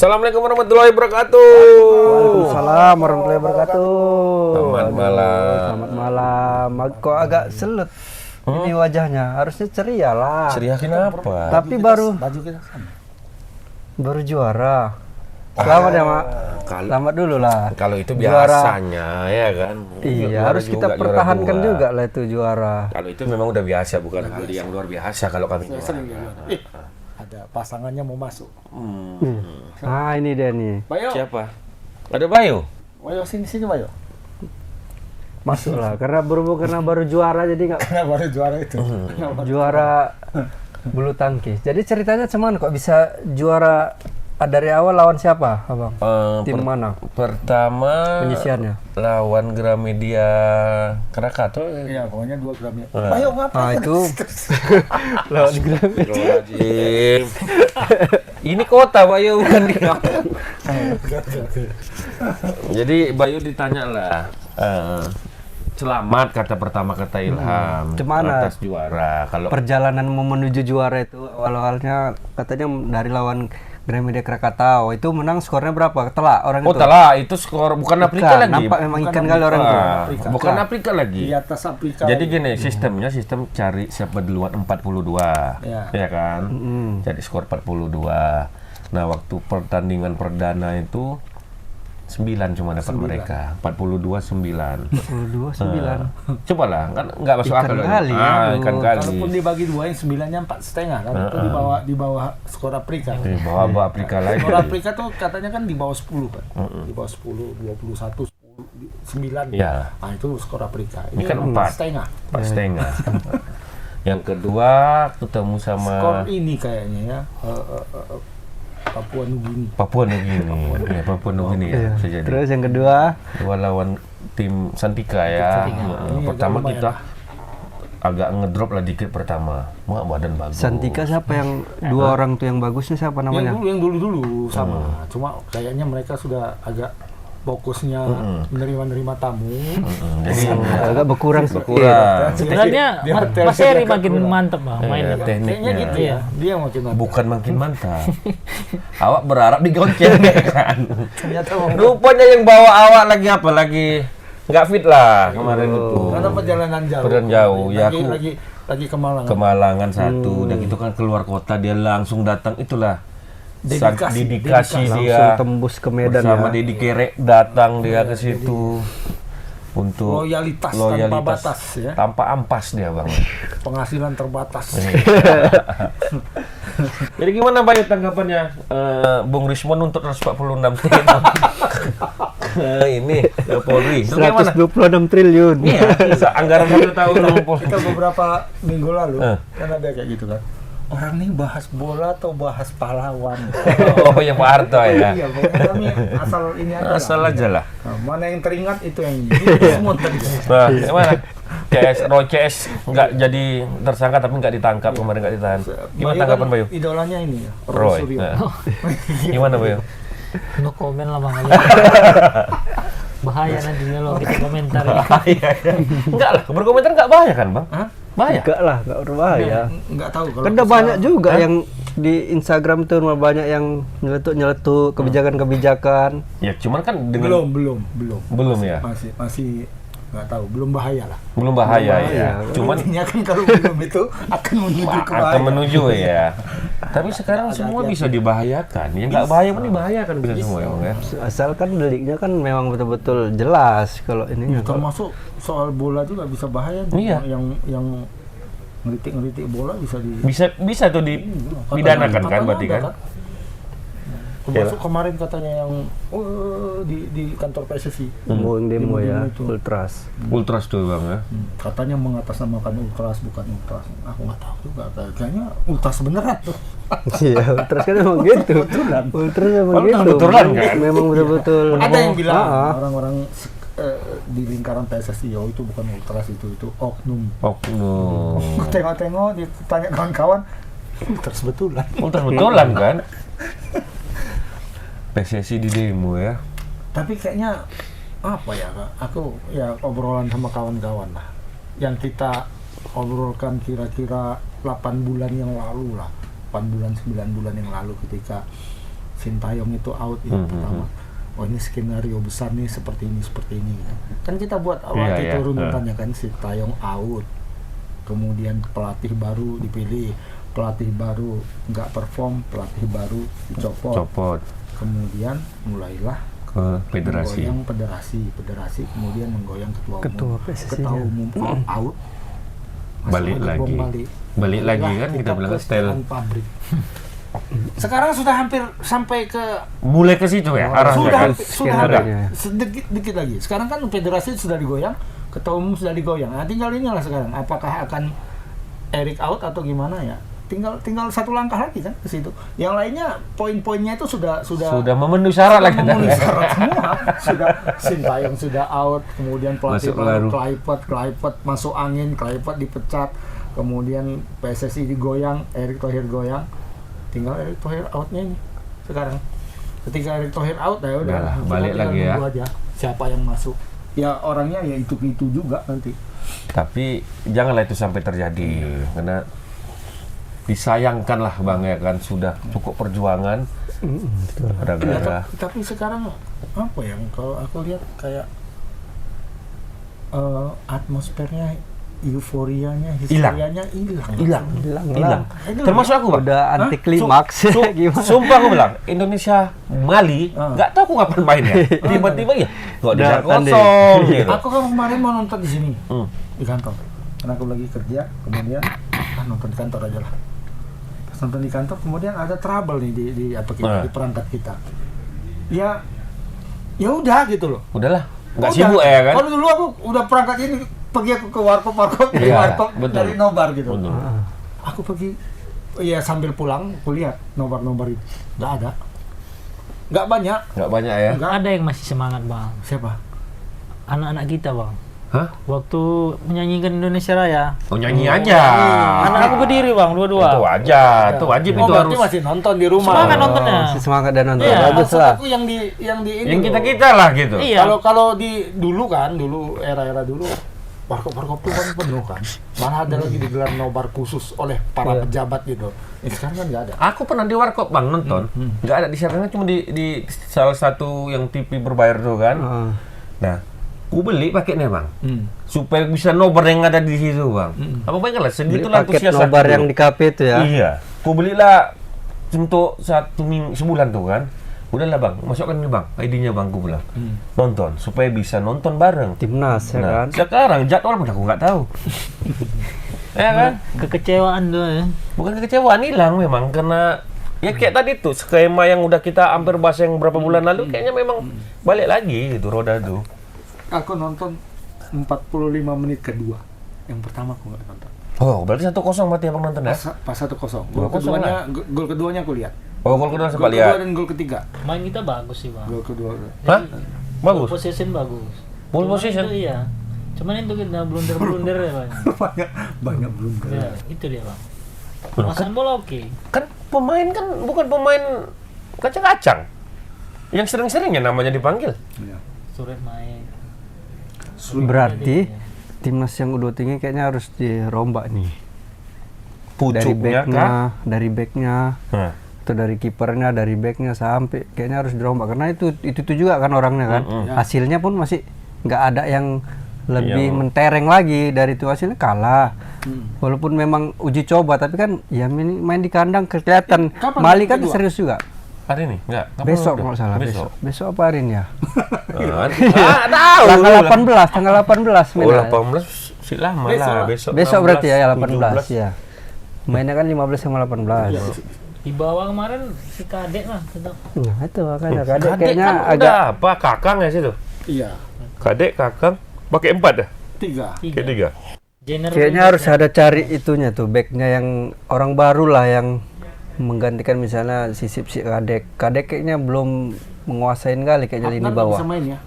Assalamualaikum warahmatullahi wabarakatuh. Waalaikumsalam warahmatullahi wabarakatuh. Selamat malam. Selamat malam. Kok agak selut ini wajahnya? Harusnya ceria lah. Ceria kenapa? Tapi baru juara. Selamat ya, Mak. Selamat dulu lah. Kalau itu Juara. biasanya ya kan. Iya, Juara harus kita juga, juara pertahankan dua. juga lah itu juara. Kalau itu memang udah biasa, bukan yang luar biasa kalau kami juara. Ada pasangannya mau masuk. Nah, ini dia nih. Bayo, Siapa? Ada Bayu. Bayo sini Bayo. Masuk lah karena berhubung karena baru juara jadi nggak Karena baru juara itu. juara bulu tangkis. Jadi ceritanya cuman kok bisa juara dari awal lawan siapa, Abang? Tim mana? Pertama Penyisiannya. lawan Gramedia Krakatau. Iya, pokoknya 2 gram ya. Bayo ngapain? Ah, itu lawan Gramedia. Astagfirullahaladzim. Ini kota Bayu bukan di kampung. Jadi Bayu ditanya lah, selamat kata Ilham Gimana? atas juara. Kalau Perjalanan menuju juara itu awalnya katanya dari lawan Gramedia Krakatau itu menang skornya berapa? Telak orang itu. telah itu skor bukan Afrika lagi. Nampak memang Bukan ikan kali orang itu. Afrika. Bukan Afrika lagi. Di atas Afrika. Jadi gini, sistem cari siapa duluan 42. Ya kan? Jadi skor 42. Nah, waktu pertandingan perdana itu 9 cuma dapat mereka. 42-9. 22-9. Coba lah, kan nggak masuk Ikan akal. kali, Ikan kali. Kalaupun dibagi 2 yang 9-nya 4,5 kan itu di bawah skor Afrika. Di bawah Afrika lagi. Skor Afrika tuh katanya kan di bawah 10 kan. Di bawah 10, 21, 10, 9. Ya. Nah, itu skor Afrika. Ini kan 4. 4,5. Yang kedua ketemu sama Skor ini kayaknya ya. Papua Nugini. Ya, Papua Nugini ya, bisa jadi. Terus yang kedua, Dua lawan tim Santika ya. Ini Pertama agak kita agak ngedrop lah dikit pertama. Wah, badan bagus. Santika siapa yang dua orang tuh yang bagusnya siapa namanya? Yang dulu sama. Cuma kayaknya mereka sudah agak fokusnya menerima tamu. Jadi Agak berkurang sedikit. Sebenarnya Di hotel Mas Eri saya makin mantep Bang iya, mainnya. Kayaknya tekniknya. gitu ya. Dia makin mantap. Bukan makin mantap. Awak berharap digonceng ya kan. Ternyata Rupanya yang bawa awak lagi apa lagi nggak fit lah kemarin itu. karena perjalanan jauh. Perjalanan jauh. Ya aku Lagi ke Malang. Kemalangan satu dan itu kan keluar kota dia langsung datang itulah. Dedikasi Langsung dia tembus ke Medan bersama ya. Dedi Kerek datang dia ke situ untuk Loyalitas tanpa batas ya. tanpa ampas dia bang. Penghasilan terbatas. Jadi gimana Bayu tanggapannya Bung Rismon untuk 146 triliun ini Polri? Itu gimana? 126 triliun. Iya, anggaran 1 tahun Kita beberapa minggu lalu kan ada kayak gitu kan. Orang nih bahas bola atau bahas pahlawan? Oh yang Pak Harto ya. Iya, pokoknya kami asal ini aja. Asal aja lah. Nah, mana yang teringat itu yang ini. Semua teringat. Nah, gimana? Roy CS nggak jadi tersangka tapi nggak ditangkap kemarin nggak ditahan. Gimana tanggapan Bayu? Idolanya ini ya, Roy. Suryo. Nah. Gimana Bayu? No komen lah Bang aja. Bahaya nanti kalau kita komentar. Enggak lah, berkomentar nggak bahaya kan bang? Hah? Bahaya? Enggak lah, enggak berbahaya. Nggak tahu kalau Kan udah banyak juga yang di Instagram tuh banyak yang nyeletuk kebijakan-kebijakan. Ya cuman kan dengan belum ya. masih nggak tahu, belum bahaya lah. Belum bahaya ya. Cuman Intinya kan kalau belum itu akan menuju ke bahaya. akan menuju ya. Tapi sekarang semua bisa dibahayakan. Yang nggak bahaya pun dibahayakan bisa semua ya bang ya. Asalkan deliknya kan memang betul-betul jelas kalau ini. Termasuk soal bola juga bisa bahaya. Iya. Yang ngeritik bola bisa di Bisa tuh dipidanakan kan berarti kan? Termasuk kemarin katanya yang di kantor PSSI. Demo ya, itu. ultras. Ultras tuh bang ya. Katanya mengatasnamakan ultras bukan ultras. Aku nggak tahu juga. Kayaknya ultras beneran tuh. Iya, ultras kan memang gitu. Ultras memang Oh, gitu. kebetulan kan? Memang betul-betul. Ada yang bilang Ah. orang-orang di lingkaran PSSI, oh itu bukan ultras, itu oknum. Oknum. Tengok-tengok, ditanya kawan-kawan, ultras betulan. Ultras betulan kan? PSSI di demo ya. Tapi kayaknya apa ya Kak? Aku ya obrolan sama kawan-kawan lah. Yang kita obrolkan kira-kira 8 bulan yang lalu lah. 8 bulan 9 bulan yang lalu ketika Sintayong itu out yang pertama. Oh ini skenario besar nih seperti ini. Kan kita buat waktu itu runutannya kan Sintayong out. Kemudian pelatih baru dipilih, pelatih baru nggak perform, pelatih baru dicopot. Kemudian mulailah ke federasi. Menggoyang federasi kemudian menggoyang ketua umum out. Balik lagi kan kita bilang style pabrik. Sekarang sudah hampir sampai ke mulai ke situ ya arahnya kan. Sudah ada sedikit lagi. Sekarang kan federasi sudah digoyang, ketua umum sudah digoyang. Nah, tinggal inilah sekarang apakah akan Erik out atau gimana ya? Tinggal satu langkah lagi kan ke situ. Yang lainnya poin-poinnya itu sudah memenuhi syarat lagi. Memenuhi syarat semua. Sudah Sintayong sudah out, kemudian pelatih baru Kluivert masuk angin, Kluivert dipecat, kemudian PSSI digoyang, Erick Thohir goyang. Tinggal Erick Thohir outnya ini sekarang. Ketika Erick Thohir out ya udah balik lagi ya. Aja. Siapa yang masuk? Ya orangnya ya itu juga nanti. Tapi janganlah itu sampai terjadi karena disayangkan lah Bang ya kan sudah cukup perjuangan. Ya, tapi sekarang apa ya kalau aku lihat kayak atmosfernya, euforianya, histerianya hilang. Termasuk aku Bang. Udah anti klimaks. Sumpah aku bilang Indonesia Mali nggak tahu aku ngapain mainnya. Tiba-tiba ya nggak bisa kosong gitu. Aku kan kemarin mau nonton di sini di kantor. Karena aku lagi kerja, kemudian nonton di kantor aja lah. Pas nonton di kantor, kemudian ada trouble nih di perangkat kita. Ya udah gitu loh. Udahlah, nggak sibuk ya kan? Kalau dulu aku udah perangkat ini pergi aku ke warkop dari nobar gitu. Aku pergi, ya sambil pulang, aku lihat nobar itu nggak ada, nggak banyak ya. Nggak ada yang masih semangat Bang. Siapa? Anak-anak kita Bang. Hah? Waktu menyanyikan Indonesia Raya. Oh nyanyi aja. Anak aku berdiri Bang, dua-dua. Itu aja, itu wajib itu harus. Masih nonton di rumah. Semangat nontonnya. Semangat dan nonton. Iya. Bagus lah. Aku yang di ini. Yang kita lah gitu. Iya. Kalau di dulu era dulu warkop tuh kan penuh kan. Malah ada lagi digelar nobar khusus oleh para pejabat gitu. Sekarang kan nggak ada. Aku pernah di warkop Bang nonton. Nggak ada di sana, cuma di salah satu yang TV berbayar tuh kan. Nah, aku beli paketnya Bang. Supaya bisa nobar yang ada di situ Bang. Apa bayangkanlah segitulah paket nobar yang di kafe itu ya. Iya. Aku belilah untuk sebulan tuh kan. Udahlah Bang, masukkan ini Bang, ID-nya Bang, aku bilang. Nonton, supaya bisa nonton bareng. Timnas ya kan. Sekarang jadwal pun aku nggak tahu. Ya kan? Kekecewaan tuh ya. Bukan kekecewaan, hilang memang karena ya kayak tadi tuh skema yang udah kita hampir bahas yang berapa bulan lalu kayaknya memang balik lagi gitu roda tuh. Aku nonton 45 menit kedua. Yang pertama aku nggak nonton. Oh, berarti 1-0 berarti Abang nonton ya? Pas 1-0. Gol keduanya aku lihat. Oh, gol kedua sempat lihat. Gol kedua dan gol ketiga. Main kita bagus sih Bang. Gol kedua. Hah? Bagus. Position bagus. Ball position? Itu iya. Cuman itu kita blunder ya Bang. banyak blunder. Ya, itu dia Bang. Penguasaan bola oke. Kan pemain kan bukan pemain kacang-kacang. Yang sering-seringnya namanya dipanggil. Iya. Suret main. Berarti timnas yang U23 kayaknya harus dirombak nih. Pucuknya dari backnya, atau dari kipernya, dari backnya sampai kayaknya harus dirombak karena itu juga kan orangnya kan. Hasilnya pun masih nggak ada yang lebih mentereng lagi dari itu, hasilnya kalah. Walaupun memang uji coba tapi kan ya main di kandang kelihatan. Mali kan serius juga. Hari ini? Enggak. Besok nggak salah. Besok apa hari ini ya? Tahu. Tanggal 18 Oh, 18 sih lama lah besok. Besok berarti ya 18 ya. Mainnya kan 15 sama 18. Di bawah kemarin si Kadek lah tetap. Nah, itu makanya Kadek kayaknya kan agak udah apa Kakang ya situ? Iya. Kadek, Kakang pakai 4 dah. 3. Kayak 3. Kayaknya harus ada cari itunya tuh backnya yang orang baru lah yang menggantikan misalnya si Kadek. Kadek kayaknya belum menguasain kali kayaknya lini bawah. Bisa main ya?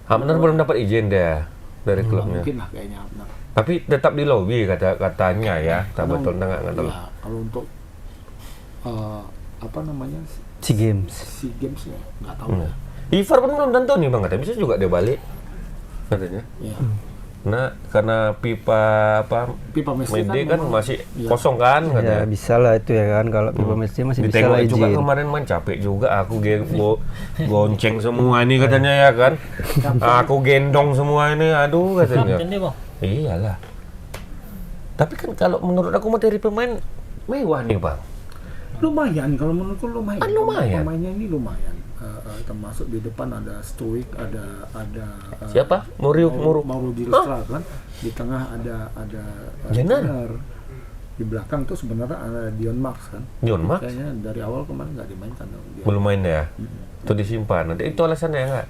Abner belum dapat izin deh dari klubnya. Mungkin lah kayaknya Abner. Tapi tetap di lobby katanya ya. Tak betul enggak tahu. Ya, kalau untuk apa namanya? SEA Games ya nggak tahu ya. Ivar pun belum tentu nih Bang, katanya bisa juga dia balik katanya. Ya. karena pipa Mede kan masih kosong kan ya bisa lah itu ya kan, kalau pipa Mede masih bisa lah izin. Juga kemarin capek juga aku gonceng semua ini katanya ya kan. Aku gendong semua ini, aduh katanya. Iyalah. Tapi kan kalau menurut aku materi pemain mewah nih Bang. Lumayan, kalau menurutku lumayan. Lumayan. Pemainnya ini lumayan. Termasuk di depan ada Struijk, ada siapa? Mauro Dilstra kan. Di tengah ada Jenner. Di belakang tuh sebenarnya ada Dion Max kan. Dion Max? Kayaknya dari awal kemarin nggak dimainkan. Belum main ya? Itu disimpan. Nanti itu alasannya enggak?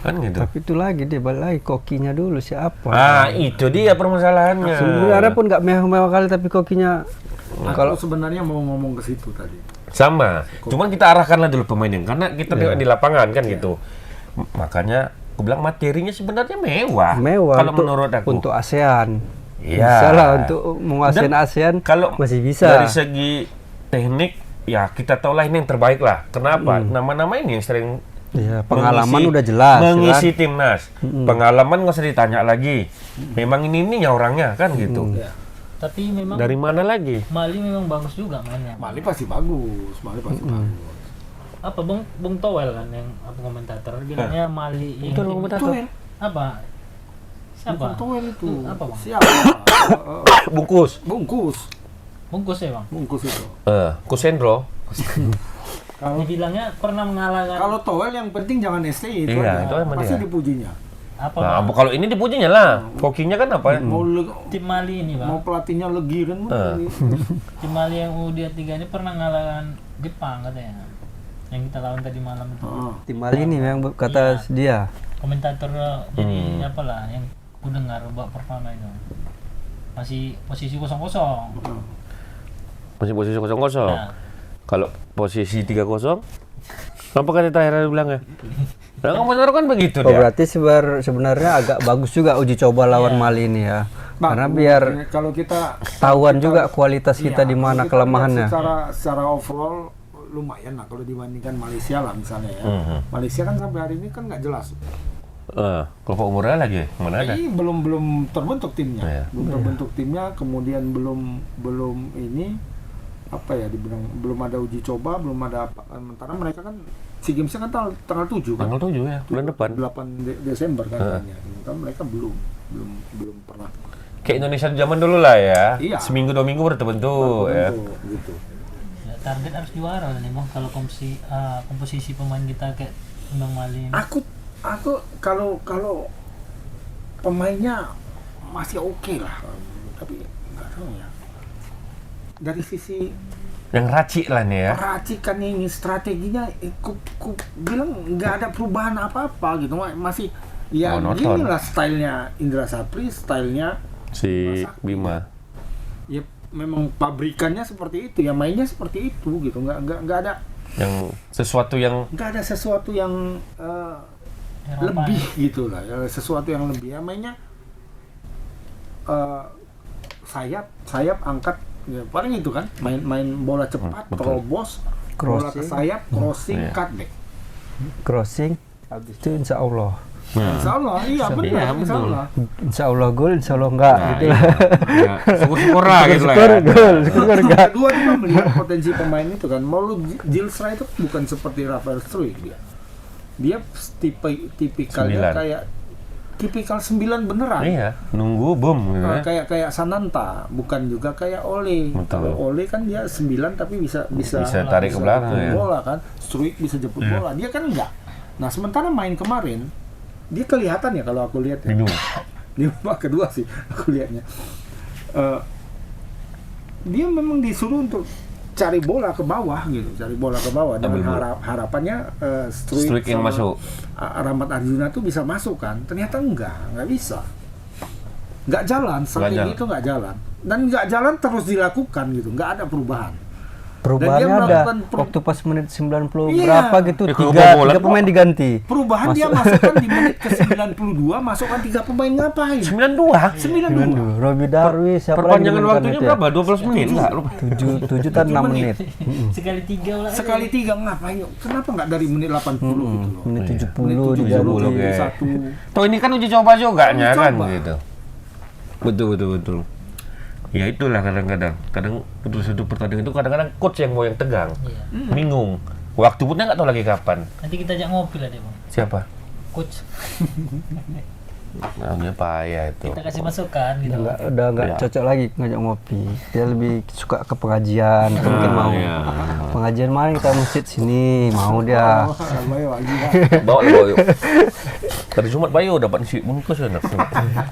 Kan gitu. Tapi itu lagi dia balik lagi kokinya dulu siapa? Itu dia permasalahannya. Sebenarnya pun nggak mewah-mewah kali, tapi kokinya kalau sebenarnya mau ngomong ke situ tadi. Sama. Cuman kita arahkanlah dulu pemainnya, karena kita tengok di lapangan kan gitu. Makanya aku bilang materinya sebenarnya mewah. Kalau menurut aku untuk ASEAN. Iya. Bisa lah untuk menguasai ASEAN. Kalau masih bisa. Dari segi teknik ya kita tahu lah ini yang terbaik lah. Kenapa? Nama-nama ini yang sering pengalaman udah jelas. Mengisi timnas. Pengalaman nggak usah ditanya lagi. Memang ini ya orangnya kan gitu. Tapi memang dari mana lagi? Mali memang bagus juga mainnya. Mali pasti bagus. Apa Bung Towel kan yang komentator bilangnya Mali itu komentator. Apa? Siapa? Bung Towel itu. Apa Bang? Siapa? Bungkus ya Bang? Bungkus itu. Kusendro. Kalau bilangnya pernah mengalahkan. Kalau Towel yang penting jangan STI itu. Iya, itu pasti dipujinya. Apa? Kalau ini dipujinya lah. Kokinya kan apa? Tim Mali ini, Bang. Mau pelatihnya Legiren. Tim Mali yang U23 ini pernah ngalahkan Jepang katanya. Yang kita lawan tadi malam itu. Tim Mali ini yang kata dia. Komentator jadi apalah yang ku dengar babak pertama itu. Masih posisi 0-0. Masih posisi 0-0. Nah. Kalau posisi 3-0, apa kata terakhir bilang ya? Nah, komentator kan begitu dia. Berarti sebenarnya agak bagus juga uji coba lawan Mali ini ya. Karena biar kalau kita tahuan juga kualitas kita di mana kelemahannya. Secara overall lumayan lah kalau dibandingkan Malaysia lah misalnya ya. Malaysia kan sampai hari ini kan nggak jelas. Kelompok umurnya lagi mana ada? Belum terbentuk timnya. Belum terbentuk timnya, kemudian belum ini apa ya dibilang belum ada uji coba, belum ada apa. Sementara mereka kan SEA Games-nya kan tanggal 7 kan? Tanggal 7 ya, bulan depan. 8 Desember kan kan mereka belum pernah. Kayak Indonesia zaman dulu lah ya. Iya. Seminggu 2 minggu baru terbentuk ya. Gitu. Ya, target harus juara nih Bang kalau komposisi pemain kita kayak Bang Mali ini. Aku kalau pemainnya masih oke lah. Tapi enggak tahu ya. Dari sisi yang racik lah nih ya. Racikan ini strateginya, ku bilang nggak ada perubahan apa-apa gitu, masih ya gini lah stylenya Indra Sapri, stylenya si Bima. Ya memang pabrikannya seperti itu, ya mainnya seperti itu gitu, nggak ada yang sesuatu yang lebih gitu lah, sesuatu yang lebih ya mainnya sayap angkat. Ya, paling itu kan main bola cepat, terobos, bola ke sayap, crossing, cutback. Crossing, habis itu insya Allah. Insya Allah, iya benar. Insya Allah gol, insya Allah enggak. Gitu lah. Syukur lah gitu lah. Syukur enggak. Kedua juga melihat potensi pemain itu kan. Mauro Dilstra itu bukan seperti Rafael Struijk dia. Dia tipikalnya kayak tipikal 9 beneran. Iya, nunggu boom gitu ya. Kayak Sananta, bukan juga kayak Ole. Kalau Ole kan dia 9 tapi bisa tarik ke belakang ya. Bola kan. Struijk bisa jemput bola. Dia kan enggak. Nah, sementara main kemarin dia kelihatan ya kalau aku lihat ya. Di babak kedua sih aku lihatnya. Dia memang disuruh untuk cari bola ke bawah gitu, dengan harapannya Struijk yang masuk. Rahmat Arjuna tuh bisa masuk kan, ternyata nggak bisa, nggak jalan, strategi itu nggak jalan, dan nggak jalan terus dilakukan gitu, nggak ada perubahan. Perubahannya dia ada. melakukan Waktu pas menit 90 Iya. berapa gitu, Bola tiga pemain diganti. perubahan dia masukkan di menit ke 92, masukkan 3 pemain ngapain? 92. 92. Robi Darwis, siapa lagi Perpanjangan dimainkan waktunya itu ya? berapa? 12 menit enggak? Lupa. 7 dan 6 menit. Sekali 3 ulah. Sekali 3 ngapain? Kenapa nggak dari menit 80 gitu loh? Menit 70 Menit diganti. 70 oke. satu. Toh ini kan uji coba juga Uji kan coba. gitu. Betul. Ya itulah kadang-kadang sudut pertandingan itu kadang-kadang coach yang mau yang tegang, Iya. bingung. Waktu pun nggak tahu lagi kapan. Nanti kita ajak ngopi lah dia, Bang. Siapa? Coach. Namanya payah itu. Kita kasih masukan gitu. Udah nggak Ya. cocok lagi ngajak ngopi. Dia lebih suka ke pengajian, mungkin mau. iya. Pengajian mana kita masjid sini, mau dia. Bayo lagi ya. Bawa yuk. Tadi Jumat Bayu dapat nasi bungkus ya nak.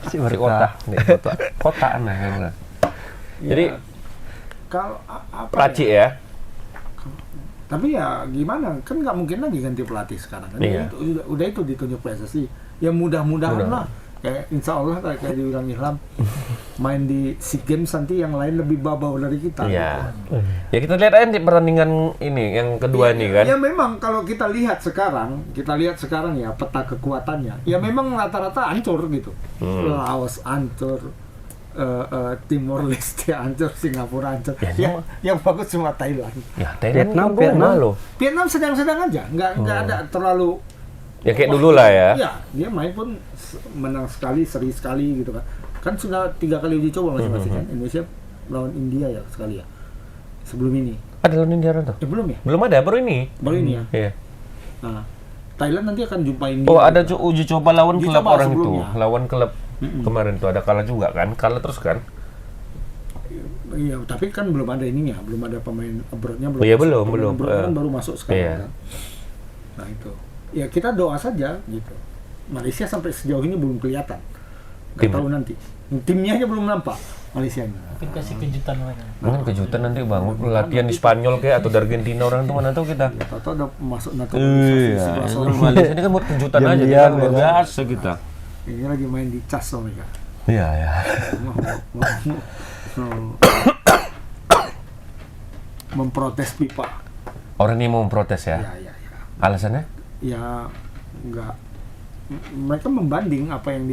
Si Dari berkah. kota nah kan. Jadi Kalau apa Praci ya? ya. Tapi ya gimana? Kan nggak mungkin lagi ganti pelatih sekarang. Kan Iya. udah itu ditunjuk PSSI. Ya mudah-mudahan lah. Kayak insya Allah kayak dibilang Ilham, main di SEA Games nanti yang lain lebih babau dari kita. Iya. Ya kita lihat aja di pertandingan ini yang kedua nih kan. Ya memang kalau kita lihat sekarang ya peta kekuatannya. Ya memang rata-rata hancur gitu. Laos hancur, Timor Leste hancur, Singapura hancur. Ya, Yang bagus cuma Thailand. Ya Thailand Vietnam. loh. Vietnam sedang-sedang aja, nggak ada terlalu. Ya kayak dulu lah ya. Iya, dia main pun menang sekali, seri sekali gitu kan. Kan sudah 3 kali uji coba masing-masing kan. Indonesia lawan India ya sekali ya. Sebelum ini. Ada lawan India tuh? Belum ya? Belum ada, baru ini. Baru ini ya. Iya. Nah, Thailand nanti akan jumpa India. Oh, ada uji coba lawan Uji klub coba orang sebelumnya. itu. Lawan klub kemarin tuh ada kalah juga kan? Kalah terus kan? Iya, tapi kan belum ada ininya, belum ada pemain abroad-nya belum. Oh, iya, masuk. belum. Pemain abroad kan baru masuk sekarang Iya. kan. Nah, itu. Ya kita doa saja gitu. Malaysia sampai sejauh ini belum kelihatan. Nggak Tim. tahu nanti. Timnya aja belum nampak Malaysia ini. Mungkin kasih kejutan mereka. Mungkin kejutan nanti bang, latihan di Spanyol kayak atau di Argentina orang tuh mana tahu kita. Atau udah masuk naturalisasi Iya, 11 orang. Malaysia ini kan buat kejutan aja, Diam-diam, kita kan luar ya. biasa kita. Ini lagi main di cas sama mereka. Iya ya. Memprotes pipa. Orang ini mau memprotes ya. Ya. Alasannya? Ya enggak. Mereka membanding apa yang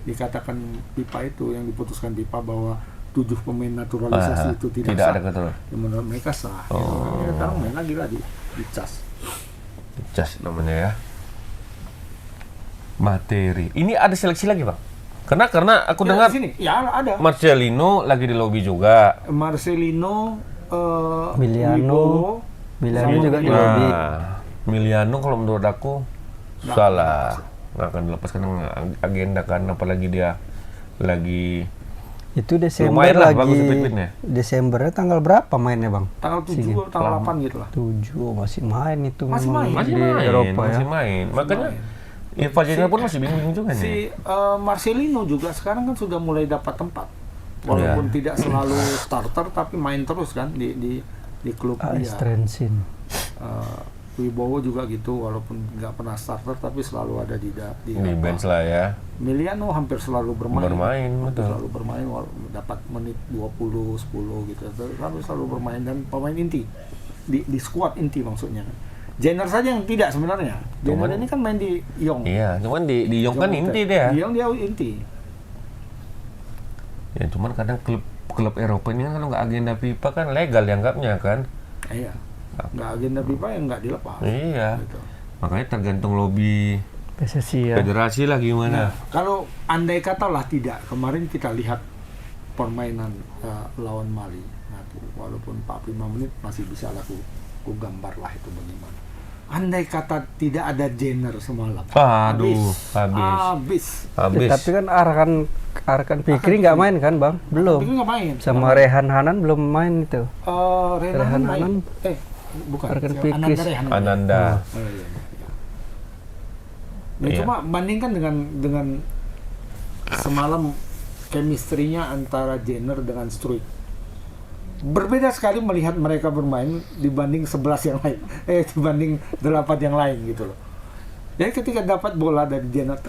dikatakan pipa itu, yang diputuskan pipa bahwa 7 pemain naturalisasi itu tidak sah. ada ketul. Ya, menurut mereka sah. Oh. Ya, sekarang main lagi lah di cas. Just namanya ya. Materi. Ini ada seleksi lagi bang? Karena aku Ya, dengar di sini. Ya ada. Marcelino lagi di lobby juga. Marcelino, Miliano. Wibowo, Miliano sama juga di Wibowo. lobby. Miliano kalau menurut aku salah. Nggak akan dilepaskan agenda kan, apalagi dia lagi Itu Desember lumayan lah lagi. bagus fit-fitnya. Desembernya tanggal berapa mainnya bang? Tanggal 7 atau tanggal 8 gitu lah. 7 masih main itu. Masih memang main. Masih di main, Eropa masih ya. main. Makanya Infantino pun masih bingung juga nih. Si Marcelino juga sekarang kan sudah mulai dapat tempat. Walaupun tidak selalu starter tapi main terus kan di klub dia. Strensin. Wibowo juga gitu, walaupun nggak pernah starter tapi selalu ada di bench lah ya. Miliano hampir selalu bermain. Betul. Selalu bermain dapat menit 20, 10 gitu. Selalu bermain dan pemain inti di squad inti maksudnya. Jenner saja yang tidak sebenarnya. Jenner ini kan main di Yong. Iya, cuman di Yong kan inti dia. Di Yong dia inti. Ya cuman kadang klub Eropa ini kan kalau nggak agenda FIFA kan legal dianggapnya kan. Iya. Nggak agenda FIFA yang nggak dilepas. Iya. Gitu. Makanya tergantung lobby PSSI ya. federasi lah gimana. Kalau andai katalah tidak, kemarin kita lihat permainan lawan Mali. Nah, walaupun 45 menit masih bisa aku gambar lah itu bagaimana. Andai kata tidak ada Jenner semalam. Aduh, habis. habis. Tapi kan Arkan Fikri nggak main kan bang? Belum. Tapi nggak main. Sama Rehan Hanan belum main itu. Rehan main. Hanan. Bukan. Arkan Siapa? Fikri. Ananda. Oh, iya. Nah, Iya. cuma bandingkan dengan semalam chemistry-nya antara Jenner dengan Struijk. Berbeda sekali melihat mereka bermain dibanding 11 yang lain. Dibanding 8 yang lain gitu loh. Jadi ketika dapat bola dari Jenner,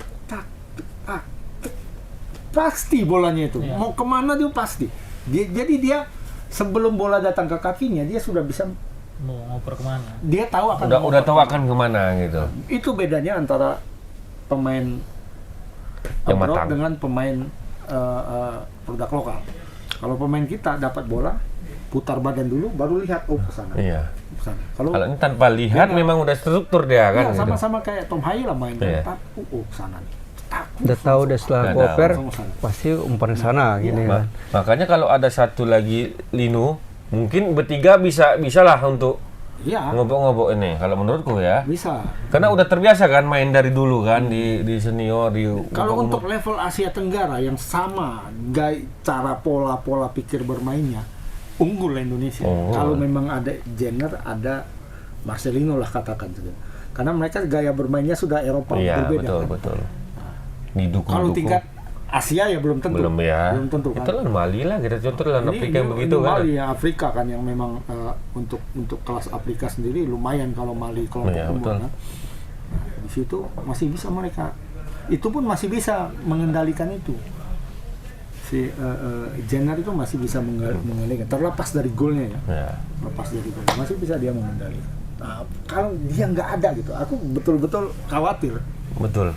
pasti bolanya itu. Iya. Mau kemana dia pasti. Jadi dia sebelum bola datang ke kakinya dia sudah bisa mau ngoper kemana. Dia tahu akan udah tahu akan kemana gitu. Itu bedanya antara pemain yang abroad matang dengan pemain produk lokal. Kalau pemain kita dapat bola, putar badan dulu, baru lihat ke sana. Iya. Kesana. Kalau ini tanpa lihat memang udah struktur dia kan. Ya, sama-sama kayak Tom Haye lah main. Iya. Kesana nih. Udah tahu udah setelah koper pasti umpan ke sana gini kan. Makanya kalau ada satu lagi Lino, mungkin bertiga bisa lah untuk ngobok-ngobok ini. Kalau menurutku ya. Bisa. Karena udah terbiasa kan main dari dulu kan di senior di. Kalau untuk level Asia Tenggara yang sama cara pola pikir bermainnya unggul Indonesia. Kalau memang ada Jenner, ada Marcelino lah katakan saja. Karena mereka gaya bermainnya sudah Eropa berbeda. Betul. Didukung. Kalau tingkat Asia ya belum tentu. Belum tentu kan. Itulah Mali lah, kita contoh lah Afrika yang begitu kan. Mali ya Afrika kan yang memang untuk kelas Afrika sendiri lumayan kalau Mali kelompok umur kan. Nah, di situ masih bisa mereka. Itu pun masih bisa mengendalikan itu. Si Jenner itu masih bisa mengendalikan. Terlepas dari golnya ya. Terlepas dari golnya masih bisa dia mengendalikan. Nah, kalau dia nggak ada gitu, aku betul-betul khawatir. Betul.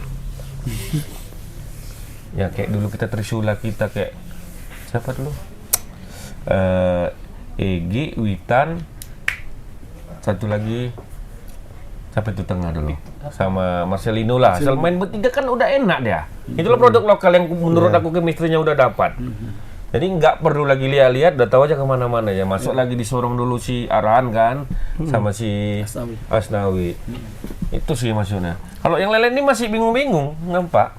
Ya kayak dulu kita Trisula kita kayak siapa dulu? Egi, Witan, satu lagi siapa itu tengah dulu? Sama Marcelino lah. Asal main bertiga kan udah enak dia. Itulah produk lokal yang menurut aku chemistry-nya udah dapat. Jadi nggak perlu lagi lihat-lihat, udah tahu aja kemana-mana ya. Masuk lagi disorong dulu si Arahan kan, sama si Asnawi. Itu sih maksudnya. Kalau yang lain ini masih bingung-bingung, nampak.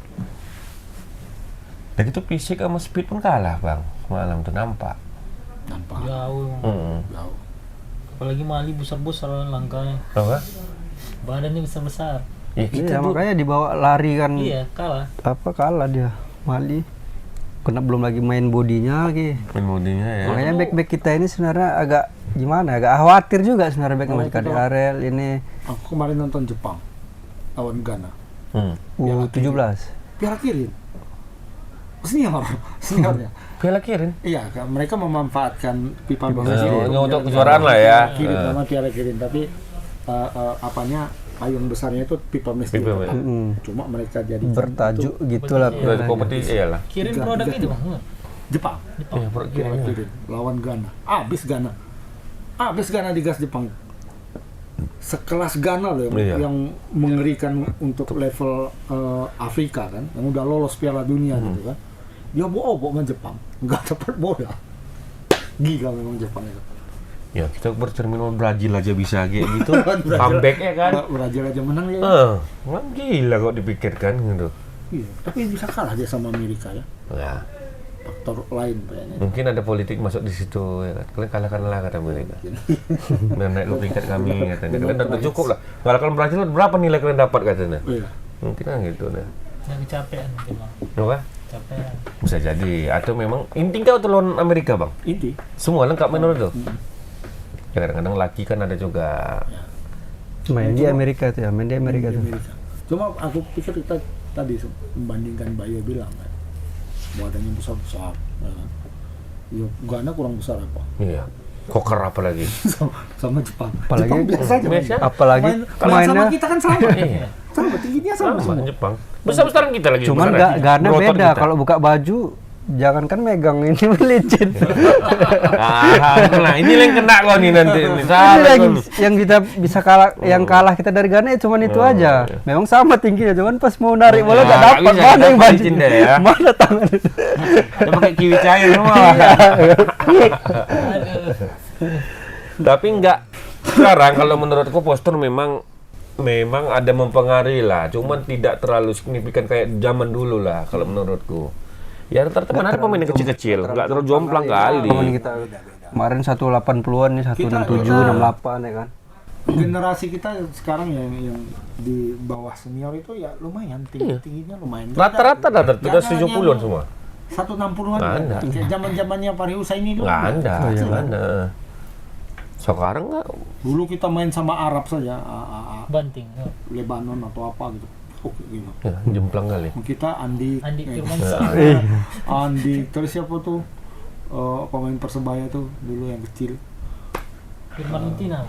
Dan itu fisik sama speed pun kalah bang, malam tuh nampak. Jauh. Jauh. Apalagi Mali besar-besar langkahnya. Apa? Badannya besar-besar. Ya, kita makanya dibawa lari kan. Iya, kalah. Kalah dia Mali. Kena belum lagi main bodinya lagi. Main bodinya ya. Makanya back kita ini sebenarnya agak gimana? Agak khawatir juga sebenarnya back masih Kade Arel ini. Aku kemarin nonton Jepang lawan Ghana. U17. Piala Kirin. Seniornya. Piala Kirin? Iya, mereka memanfaatkan pipa untuk kejuaraan lah ya. Kirin nama Piala Kirin, tapi payung besarnya itu pipa Messi. Cuma mereka jadi bertajuk gitulah. Berarti kompetisi iyalah. Kirin produk itu bang. Jepang. Iya, Piala Kirin lawan Ghana. Habis Ghana digas Jepang. Sekelas Ghana loh yang mengerikan untuk level Afrika kan, yang udah lolos Piala Dunia gitu kan. Dia bawa Jepang, nggak dapat bola. Gila memang Jepang itu. Ya kita bercermin Brazil aja bisa kayak gitu. Comeback-nya kan. Brazil aja menang ya. Gila kok dipikirkan gitu. Iya, tapi bisa kalah dia sama Amerika ya. Ya. Faktor lain kayaknya. Mungkin ada politik masuk di situ ya kan. Kalian kalahkanlah kata mereka. Dan naik ke peringkat kami katanya. Kalian udah cukup lah. Kalahkan Brazil berapa nilai kalian dapat katanya. Iya. Mungkin kan gitu nah. Yang kecapean mungkin bang. Apa? Capean. Bisa jadi. Atau memang inti kau tuh lawan Amerika bang? Inti. Semua lengkap menurut tuh. Ya kadang-kadang laki kan ada juga. Main di Amerika tuh ya, main di Amerika tuh. Cuma aku pikir kita tadi membandingkan Bayu bilang kan, badannya besar-besar. Ya, Ghana kurang besar apa? Iya. Koker apa lagi? sama Jepang. Apalagi Jepang biasa aja. Apalagi mainnya sama kita kan sama. Iya. Sama tingginya sama semua. Jepang. Besar-besaran kita lagi. Cuman Ghana beda. Kalau buka baju jangankan megang ini licin. Nah, ini yang kena kau nih nanti. Yang kita bisa kalah, yang kalah kita dari Ghana cuman itu aja. Memang sama tingginya, cuman pas mau narik bola nggak dapat. Mana yang baju? Mana tangan itu? Dia pakai kiwi cair semua. Tapi enggak. Sekarang kalau menurutku postur memang ada mempengaruhi lah. Cuman tidak terlalu signifikan kayak zaman dulu lah kalau menurutku. Ya rata-rata ada pemain yang kecil-kecil, nggak terlalu jomplang kali. Kemarin 180-an nih, 167, 68 ya kan. Generasi kita sekarang yang di bawah senior itu ya lumayan, tingginya lumayan. Rata-rata sudah 70-an semua. 160-an. Ada. Kayak zaman-zamannya Fahri Husaini dulu. Nggak ada. Sekarang nggak. Dulu kita main sama Arab saja. Banting. Lebanon atau apa gitu. Gitu. Ya, jemplang kali. Kita Andi Firmansyah. Andi terus siapa tuh pemain Persebaya tuh dulu yang kecil. Firman Utina.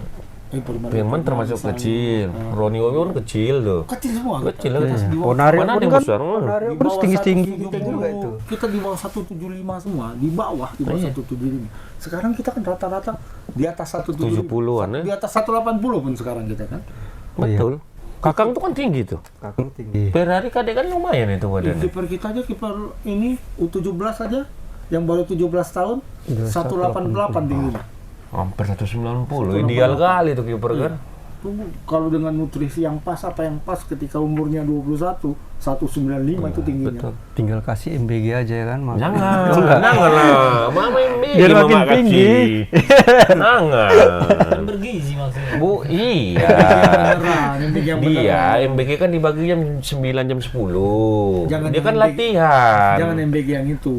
Firman termasuk kecil. Roni Oyo kan kecil tuh. Kecil semua. Kecil lah. Onario Mana pun yang kan, besar? Onario Di pun bawah tinggi-tinggi 170. kita juga itu. Kita di bawah 175 semua, di bawah 175. Sekarang kita kan rata-rata di atas 170. 70-an ya. Di atas 180 pun sekarang kita kan. Betul. Kakang tuh kan tinggi tuh. Kakang tinggi. Ferrari kadek kan lumayan itu badannya. Kiper kita aja, kiper ini U17 aja yang baru 17 tahun 188 tingginya. Hampir 190. Ideal kali tuh kiper kan. Tuh, kalau dengan nutrisi yang pas, apa yang pas ketika umurnya 21, 195 itu tingginya. Betul. Tinggal kasih MBG aja ya kan. Mas. Jangan lah. Mama MBG Biar mama makin tinggi. Jangan. Kan bergizi maksudnya. Bu, iya. Beneran, MBG yang beneran. Dia MBG kan dibagi jam 9 jam 10. Jangan Dia kan MBG. latihan. Jangan MBG yang itu.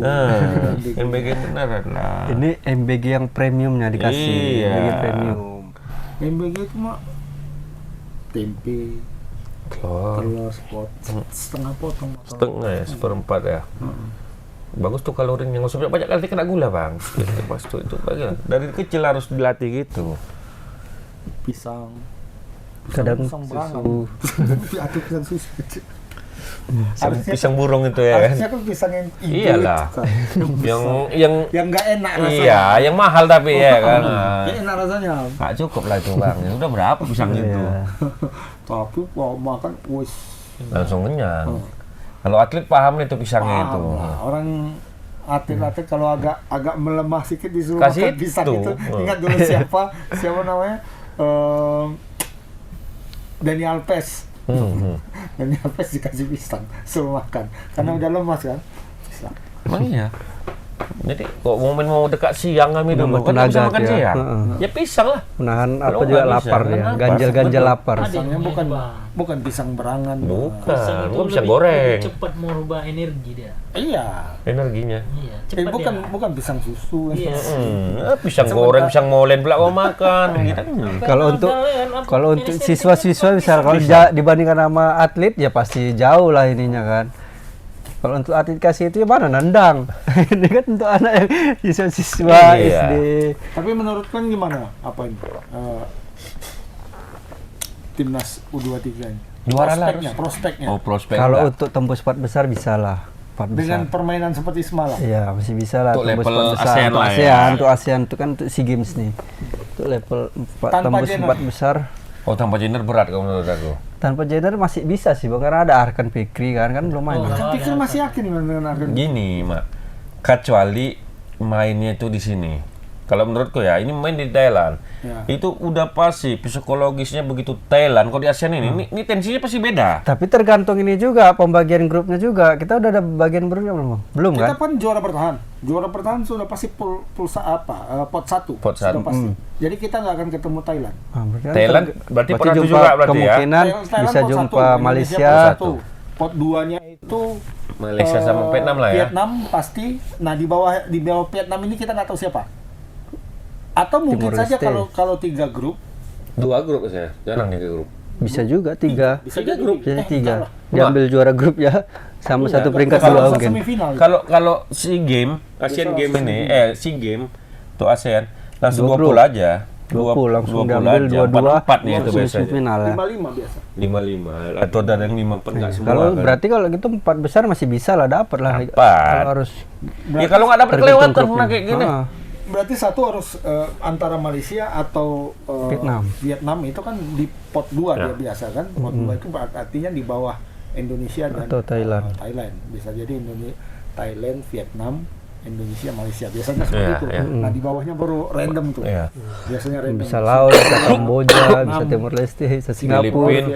MBG beneran lah. Ini MBG yang premiumnya dikasih. Iya. MBG premium. MBG itu mah tempe, telur setengah potong. Setengah ya, seperempat ya. Bagus tuh kalorinya, nggak usah banyak kali kena gula bang. Pas tuh itu bagus. Dari kecil harus dilatih gitu. Pisang. Kadang berangan. susu. Atau pisang susu. Pisang burung itu ya kan. Harusnya kan pisang yang hijau. Iyalah. yang nggak enak rasanya. iya, yang mahal tapi ya kan. Ya enak rasanya. Nggak cukup lah itu bang. Ya udah berapa pisang itu? Tapi kalau makan, wis Langsung kenyang. Kalau atlet paham nih tuh pisangnya itu. paham lah. Orang atlet-atlet kalau agak melemah sedikit disuruh Kasih makan pisang itu. itu. Ingat dulu siapa namanya? Daniel Alves. Daniel Alves dikasih pisang suruh makan karena udah lemas kan. Pisang. Emang iya. Jadi kok momen mau dekat siang kami dulu Menambah kan bisa tenaga makan dia. siang. Ya pisang lah. Menahan Kalau apa juga nggak bisa, lapar kan ya. apa? Ganjel-ganjel Betul. lapar. Ada Pisangnya yang bukan ini, Bang. bukan pisang berangan. Bukan, itu gua bisa lebih goreng. cepat merubah energi dia. Iya. Energinya. Iya, cepat Bukan pisang susu. Iya. Pisang goreng, pisang molen pula kau makan. Gitu. Kalau untuk siswa-siswa misal kalau dibandingkan sama atlet ya pasti jauh lah ininya kan. Kalau untuk atlet kasih itu ya mana nendang. Ini kan untuk anak yang siswa-siswa Iya. SD. Tapi menurut kan gimana? Apa ini? Timnas U23 ini. Juara lah prospeknya. Oh, prospek. Kalau enggak. untuk tembus 4 besar bisa lah. 4 besar. Dengan permainan seperti semalam. Iya, masih bisa lah Untuk tembus level 4 besar. ASEAN Untuk lah ya. ASEAN, untuk ASEAN itu kan untuk SEA Games nih. Untuk level 4 Tanpa tembus Jenner. 4 besar. Oh, tanpa gender berat kalau menurut aku. Tanpa Jenner masih bisa sih, Bang, karena ada Arkan Fikri kan belum main. Kan pikir masih yakin dengan Argen. Gini, Mak. Kecuali mainnya itu di sini. Kalau menurutku ya, ini main di Thailand. Ya. Itu udah pasti psikologisnya begitu Thailand. Kalau di ASEAN ini tensinya pasti beda. Tapi tergantung ini juga pembagian grupnya juga. Kita udah ada bagian grupnya belum? Bang? Belum Kita kan? kan juara bertahan. Juara bertahan sudah pasti pulsa apa? Pot 1. Pot satu. Sudah pasti. Jadi kita nggak akan ketemu Thailand. Ah, berarti kan Thailand berarti pernah jumpa juga berarti ya. kemungkinan Thailand bisa pot jumpa 1, Indonesia Malaysia. pot 1. Pot 2-nya itu Malaysia sama Vietnam lah ya. Vietnam pasti. Nah, di bawah Vietnam ini kita nggak tahu siapa. Atau mungkin Timor saja Leste. kalau 3 grup 2 grup saya. Jarang nih ke grup. Bisa juga 3. bisa Tiga jadi grup. Jadi enggak 3. lah. Diambil juara grup ya. Sama satu peringkat Kalau dua mungkin. semifinal. Kalau SEA Game, ASEAN Bisa Game langsung ini, SEA Game tuh ASEAN langsung 20 20 aja. 20 langsung 20 diambil aja. 2-2 4 nih itu langsung biasanya. semifinal ya. 55 biasa. 55 atau ada yang 54 enggak semua. Kalau kan. berarti kalau gitu 4 besar masih bisa lah dapat lah. Dapat. Kalau harus Ya kalau nggak dapat tergantung kelewatan grupnya. nah, kayak gini. Ah, Berarti satu harus antara Malaysia atau Vietnam itu kan di pot 2 dia biasa kan. Pot 2 itu artinya di bawah Indonesia dan Atau Thailand. Thailand. Bisa jadi Thailand, Vietnam, Indonesia, Malaysia. Biasanya seperti Iya, itu. iya. Nah, di bawahnya baru random tuh. Iya. Biasanya random. bisa Laos, bisa Kamboja, bisa Timor Leste, bisa Singapura,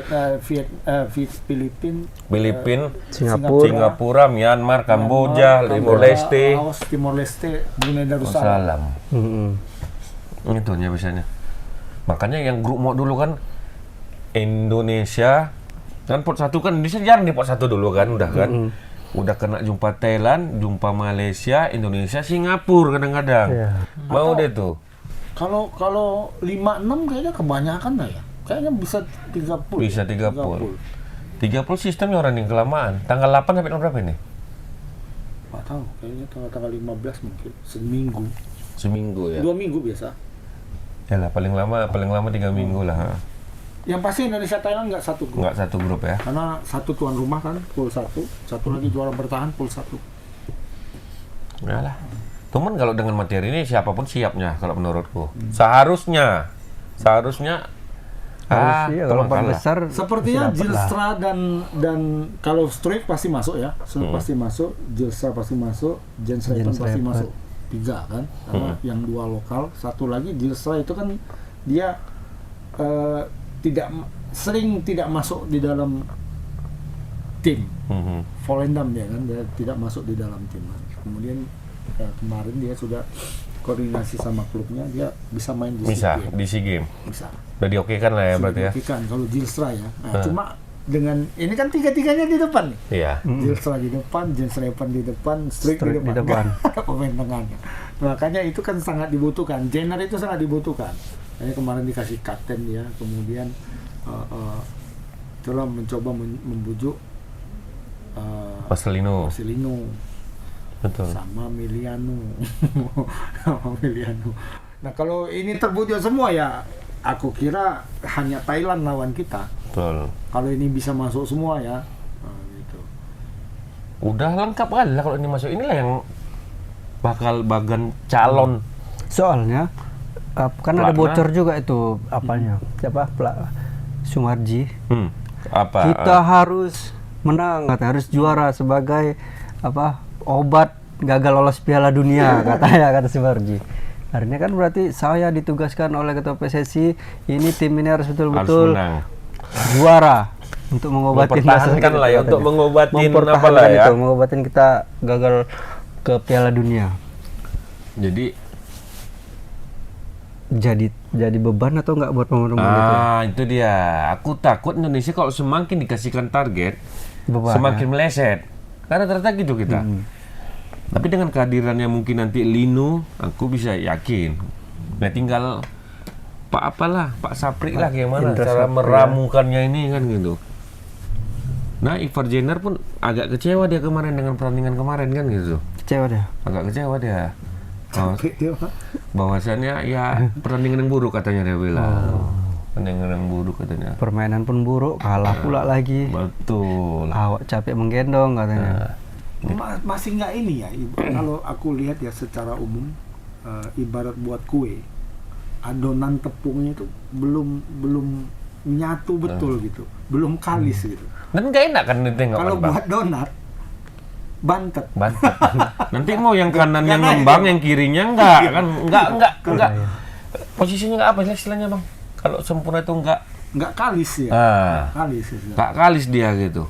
Filipina, Singapura. Singapura, Myanmar, Kamboja, Timor Leste. Laos, Timor Leste, Brunei Darussalam. Salam. Itu ya biasanya. Makanya yang grup mau dulu kan Indonesia kan pot 1 kan Indonesia jarang di pot 1 dulu kan udah kan. Udah kena jumpa Thailand, jumpa Malaysia, Indonesia, Singapura kadang-kadang. Iya. Mau deh tuh. Kalau 5-6 kayaknya kebanyakan lah ya. Kayaknya bisa 30. Bisa 30. 30 sistemnya orang yang kelamaan. Tanggal 8 sampai berapa ini? Nggak tahu, kayaknya tanggal 15 mungkin. Seminggu ya. 2 minggu biasa. Ya lah paling lama 3 minggu lah. Yang pasti Indonesia Thailand nggak satu grup. Nggak satu grup ya. Karena satu tuan rumah kan pool 1, satu lagi juara bertahan pool 1. Ya lah. Cuman kalau dengan materi ini siapapun siapnya kalau menurutku. Seharusnya Iya, kalau kalah. besar Sepertinya pasti dapat lah. Gilstra dan kalau Strike pasti masuk ya. Strike pasti masuk, Gilstra pasti masuk, Jens Repen pasti Repen. masuk. 3 kan. Karena yang 2 lokal, satu lagi Gilstra itu kan dia sering tidak masuk di dalam tim. Volendam dia kan, dia tidak masuk di dalam tim. Kemudian kemarin dia sudah koordinasi sama klubnya, dia bisa main di Bisa SEA Games. di SEA Games. Bisa. Udah diokekan lah ya Sudah berarti ya. dibuktikan kalau Gilstra ya. Nah, cuma dengan ini kan tiga-tiganya di depan nih. Iya. Gilstra di depan, Jens Repen di depan, Strik di Strik di depan. depan. Nggak ada pemain tengahnya. Makanya itu kan sangat dibutuhkan. Jenner itu sangat dibutuhkan. Kayaknya kemarin dikasih kapten dia, kemudian itulah mencoba membujuk Marcelino. Betul. sama Miliano. Nah kalau ini terbujuk semua ya, aku kira hanya Thailand lawan kita. Betul. Kalau ini bisa masuk semua ya, gitu. Udah lengkap kali lah kalau ini masuk. Inilah yang bakal bagan calon. Soalnya kan ada Pelatna. bocor juga itu apanya. Siapa? Sumarji. Apa? Kita harus menang, harus juara sebagai obat gagal lolos Piala Dunia kata Sumarji. Akhirnya kan berarti saya ditugaskan oleh ketua PSSI, ini tim ini harus betul-betul menang. juara untuk mengobati Mempertahankan lah ya, untuk mengobatin mempertahankan apa lah ya. itu, mengobatin kita gagal ke Piala Dunia. Jadi beban atau enggak buat pemain-pemain itu? Itu dia. Aku takut Indonesia kalau semakin dikasihkan target, Beban, semakin meleset. Karena ternyata gitu kita. Tapi dengan kehadirannya mungkin nanti Lino, aku bisa yakin. Nah tinggal Pak Sapri lah gimana Indra cara Sapri, meramukannya ini kan gitu. Nah Ivar Jenner pun agak kecewa dia kemarin dengan pertandingan kemarin kan gitu. Kecewa dia. Agak kecewa dia. Capek dia, Pak. Bahwasannya ya pertandingan yang buruk katanya dia bilang. Pertandingan yang buruk katanya. Permainan pun buruk, kalah pula lagi. Betul. Awak capek menggendong katanya. Masih nggak ini ya, kalau aku lihat ya secara umum, ibarat buat kue, adonan tepungnya itu belum nyatu betul gitu, belum kalis gitu. Dan nggak enak kan ditengok Kalau kan, Bang? buat donat, bantet. Nanti mau yang kanannya ngembang, yang kirinya enggak kan? Enggak. Posisinya enggak apa istilahnya, Bang? Kalau sempurna itu Nggak kalis ya. Ah. Nggak kalis ya. Enggak kalis dia gitu.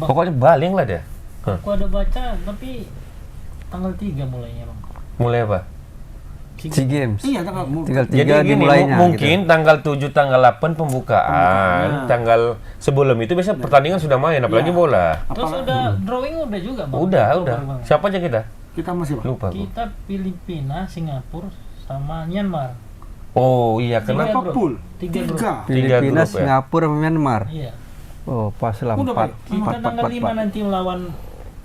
Pokoknya baling lah dia. Aku ada baca tapi tanggal 3 mulainya, Bang. Mulai apa? SEA Games. Iya, Tinggal Jadi 3 gini, dimulainya mungkin tanggal 7, tanggal 8 pembukaan. Tanggal sebelum itu biasanya pertandingan sudah main, apalagi bola. Terus udah drawing udah juga, Bang. Udah. Bang. Siapa aja kita? kita masih Pak. Lupa aku. Kita Filipina, Singapura sama Myanmar. Oh iya, kenapa? Berapa pool? 3 grup. Filipina, grup ya? Singapura, Myanmar. Iya. Oh, pas lah Udah, 4. Pak. Kita tanggal 5 nanti melawan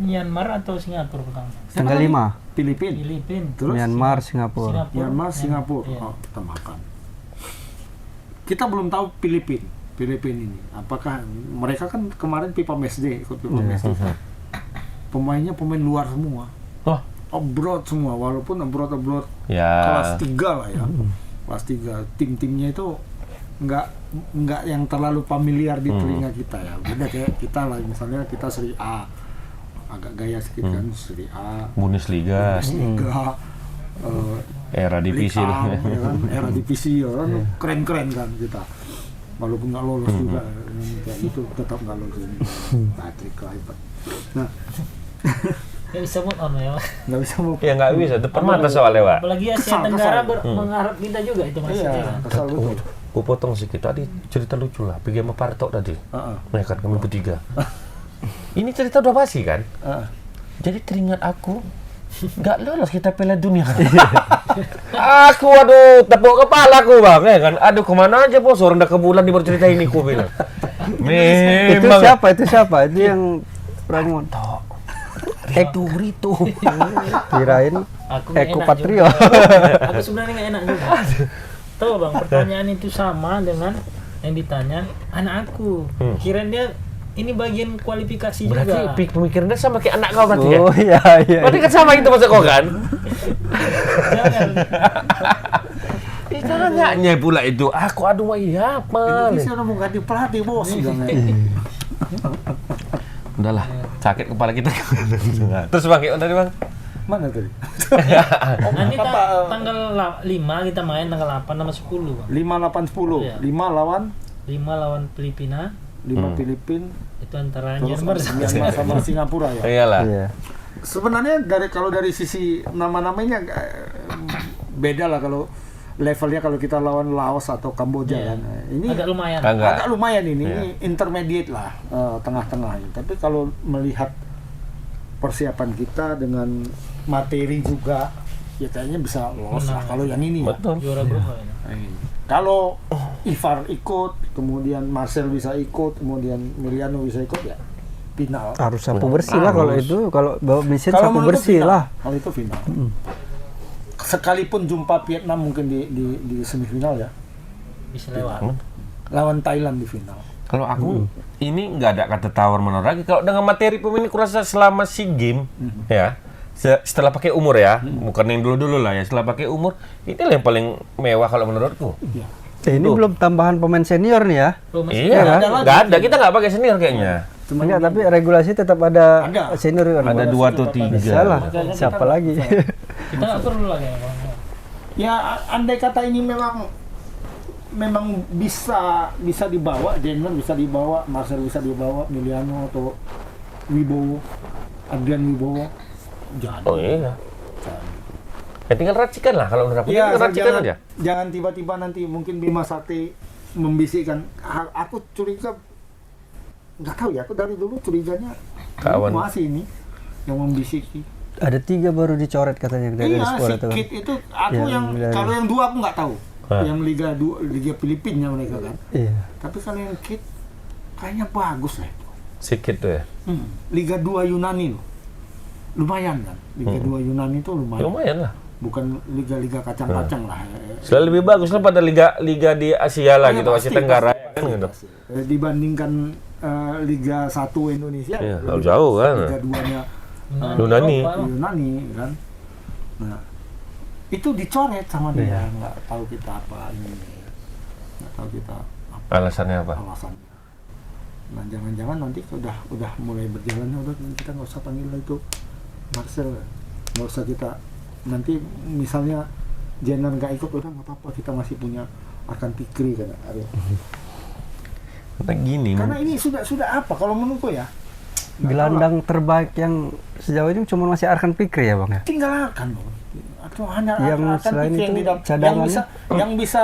Myanmar atau Singapura pertama. Tanggal 5. Filipina. Filipina. Terus Myanmar, Singapura. Myanmar, Singapura. Iya. Oh, tambahkan. Kita belum tahu Filipina ini. Apakah mereka kan kemarin Pipa Matchday, ikut Pipa Matchday. Pemainnya pemain luar semua. Oh, Abroad semua, walaupun abroad ya. kelas 3 lah ya. Kelas 3. Tim-timnya itu nggak yang terlalu familiar di telinga kita ya. Beda kayak kita lah, misalnya kita Serie A. Agak gaya sedikit kan, Serie A. Bundesliga, Liga, era divisi Liga, lah. ya kan? Era divisi ya kan, keren-keren kan kita. Walaupun nggak lolos juga, kayak itu tetap nggak lolos ini. Patrick Kluivert. Nah, Ya bisa move on ya, Pak. nggak bisa mau. Ya nggak bisa, depan mata soalnya, Pak. Apalagi Asia Kesal, Tenggara kesal. mengharap kita juga itu maksudnya. Iya, kesal betul. Gue potong sedikit tadi cerita lucu lah, pergi sama Parto tadi. Ya kan kami bertiga. Ini cerita udah basi kan? Jadi teringat aku nggak lolos kita Piala Dunia. Aku aduh tepuk kepala aku bang, ya kan? Aduh kemana aja bos, orang udah ke bulan baru cerita ini ku bilang. Itu Memang siapa? Itu yang Raymond. Rito. Kirain Aku nggak Eko enak Patrio. juga. Aku sebenarnya nggak enak juga. Tahu bang, pertanyaan itu sama dengan yang ditanya anak aku. Kirain dia ini bagian kualifikasi Berarti juga. pemikirannya sama kayak anak kau berarti ya? Oh iya iya. Berarti kan sama itu masa kau kan? Jangan. Tanya pula itu. Aku aduh iya apa? Ini saya udah mau ganti pelatih bos. Udahlah, sakit kepala kita. Terus bang, kayak tadi bang? Mana tadi? Nanti tanggal 5 kita main, tanggal 8 sama 10 bang. 5-8-10. Iya. 5 lawan 5 lawan Filipina, 5 Filipin, itu antara terus Myanmar Myanmar sama Singapura ya. Iyalah. Iya. Sebenarnya kalau dari sisi nama-namanya beda lah kalau levelnya kalau kita lawan Laos atau Kamboja Iya. kan. Ini agak lumayan. agak lumayan ini, Iya. ini intermediate lah, tengah-tengah. Tapi kalau melihat persiapan kita dengan materi juga, ya kayaknya bisa lolos lah kalau yang ini. Ya. Betul. Juara grup lah ini. Kalau Ivar ikut, kemudian Marcel bisa ikut, kemudian Miliano bisa ikut ya final. Harus sapu bersih lah kalau itu, kalau bawa mesin Kalau sapu menurut bersih final, lah. Kalau itu final. Sekalipun jumpa Vietnam mungkin di semifinal ya, Bisa lewat. lawan Thailand di final. Kalau aku ini nggak ada kata tawar menawar lagi. Kalau dengan materi pemain kurasa selama SEA Games ya, setelah pakai umur ya, bukan yang dulu lah ya, setelah pakai umur inilah yang paling mewah kalau menurutku. Iya. Ini belum tambahan pemain senior nih ya. Belum masih Iya, ada nggak ada. Kita nggak pakai senior kayaknya. Cuma Enggak, tapi regulasi tetap ada Ada. senior kan. Ada 2 atau 3. Bisa lah. Makanya Siapa kita lagi? kita nggak perlu lagi ya bang. ya andai kata ini memang bisa dibawa, Jenner bisa dibawa, Marcel bisa dibawa, Miliano atau Wibowo, Adrian Wibowo, jadi. Oh iya. Ya tinggal racikan lah kalau udah dapet. Ya, tinggal racikan aja. jangan tiba-tiba nanti mungkin Bima Sakti membisikkan. Aku curiga, nggak tahu ya. Aku dari dulu curiganya Kawan. masih ini yang membisiki. Ada 3 baru dicoret katanya dari Iya, Sport si itu kan. Kit itu aku Yang dari- kalau yang 2 aku nggak tahu. Hah. Yang Liga Filipina mereka kan. Iya. Tapi kalau yang Kit kayaknya bagus lah itu. Sedikit tuh ya. Liga 2 Yunani loh. Lumayan kan. Liga 2 Yunani itu lumayan. Lumayan lah. Bukan liga-liga kacang-kacang lah. Selalu lebih bagus lah pada liga di Asia lah Iya, gitu, Asia pasti, Tenggara pasti, kan gitu. pasti. Dibandingkan Liga 1 Indonesia. Iya, lebih jauh bagus. kan. Liga 2-nya Yunani. Yunani kan. Nah, itu dicoret sama dia. Nggak tahu kita apa ini. Nggak tahu kita apa Alasannya apa? alasannya. Nah, jangan-jangan nanti udah mulai berjalan, udah kita nggak usah panggil itu Marcel, nggak usah kita nanti misalnya Jenner nggak ikut, udah nggak apa-apa, kita masih punya Arkan Fikri kan. Nah, gini. Karena ini sudah apa kalau menurutku ya, Gelandang terbaik yang sejauh ini cuma masih Arkan Fikri ya Bang ya? tinggal Arkan loh. Atau hanya Yang Arkan selain Fikri itu yang cadangannya? yang bisa